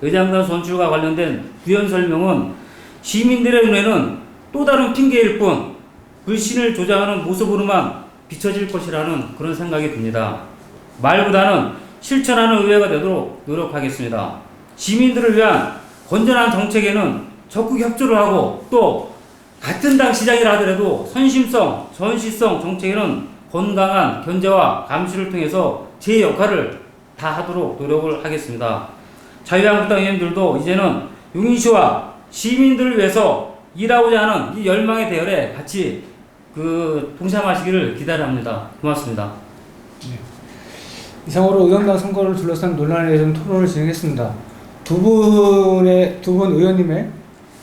의장단 선출과 관련된 부연 설명은 시민들의 눈에는 또 다른 핑계일 뿐 불신을 조장하는 모습으로만 비춰질 것이라는 그런 생각이 듭니다. 말보다는 실천하는 의회가 되도록 노력하겠습니다. 시민들을 위한 건전한 정책에는 적극 협조를 하고 또 같은 당 시장이라 하더라도 선심성, 전시성 정책에는 건강한 견제와 감시를 통해서 제 역할을 다하도록 노력을 하겠습니다. 자유한국당 의원들도 이제는 용인시와 시민들을 위해서 일하고자 하는 이 열망의 대열에 같이 동참하시기를 기대합니다. 고맙습니다. 이상으로 의원당 선거를 둘러싼 논란에 대해서 토론을 진행했습니다. 두 분 의원님의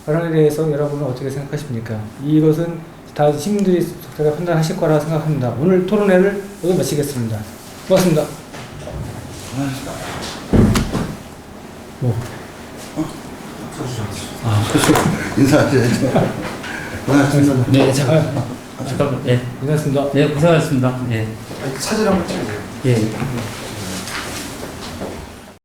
발언에 대해서 여러분은 어떻게 생각하십니까? 이것은 다 시민들이 적절하게 판단하실 거라 생각합니다. 오늘 토론회를 모두 마치겠습니다. 고맙습니다. 인사하셔야죠. 고맙습니다. 네, 잠깐만. 네, 고맙습니다. 네, 고생하셨습니다. 네. 사진 한번 찍으세요. 예.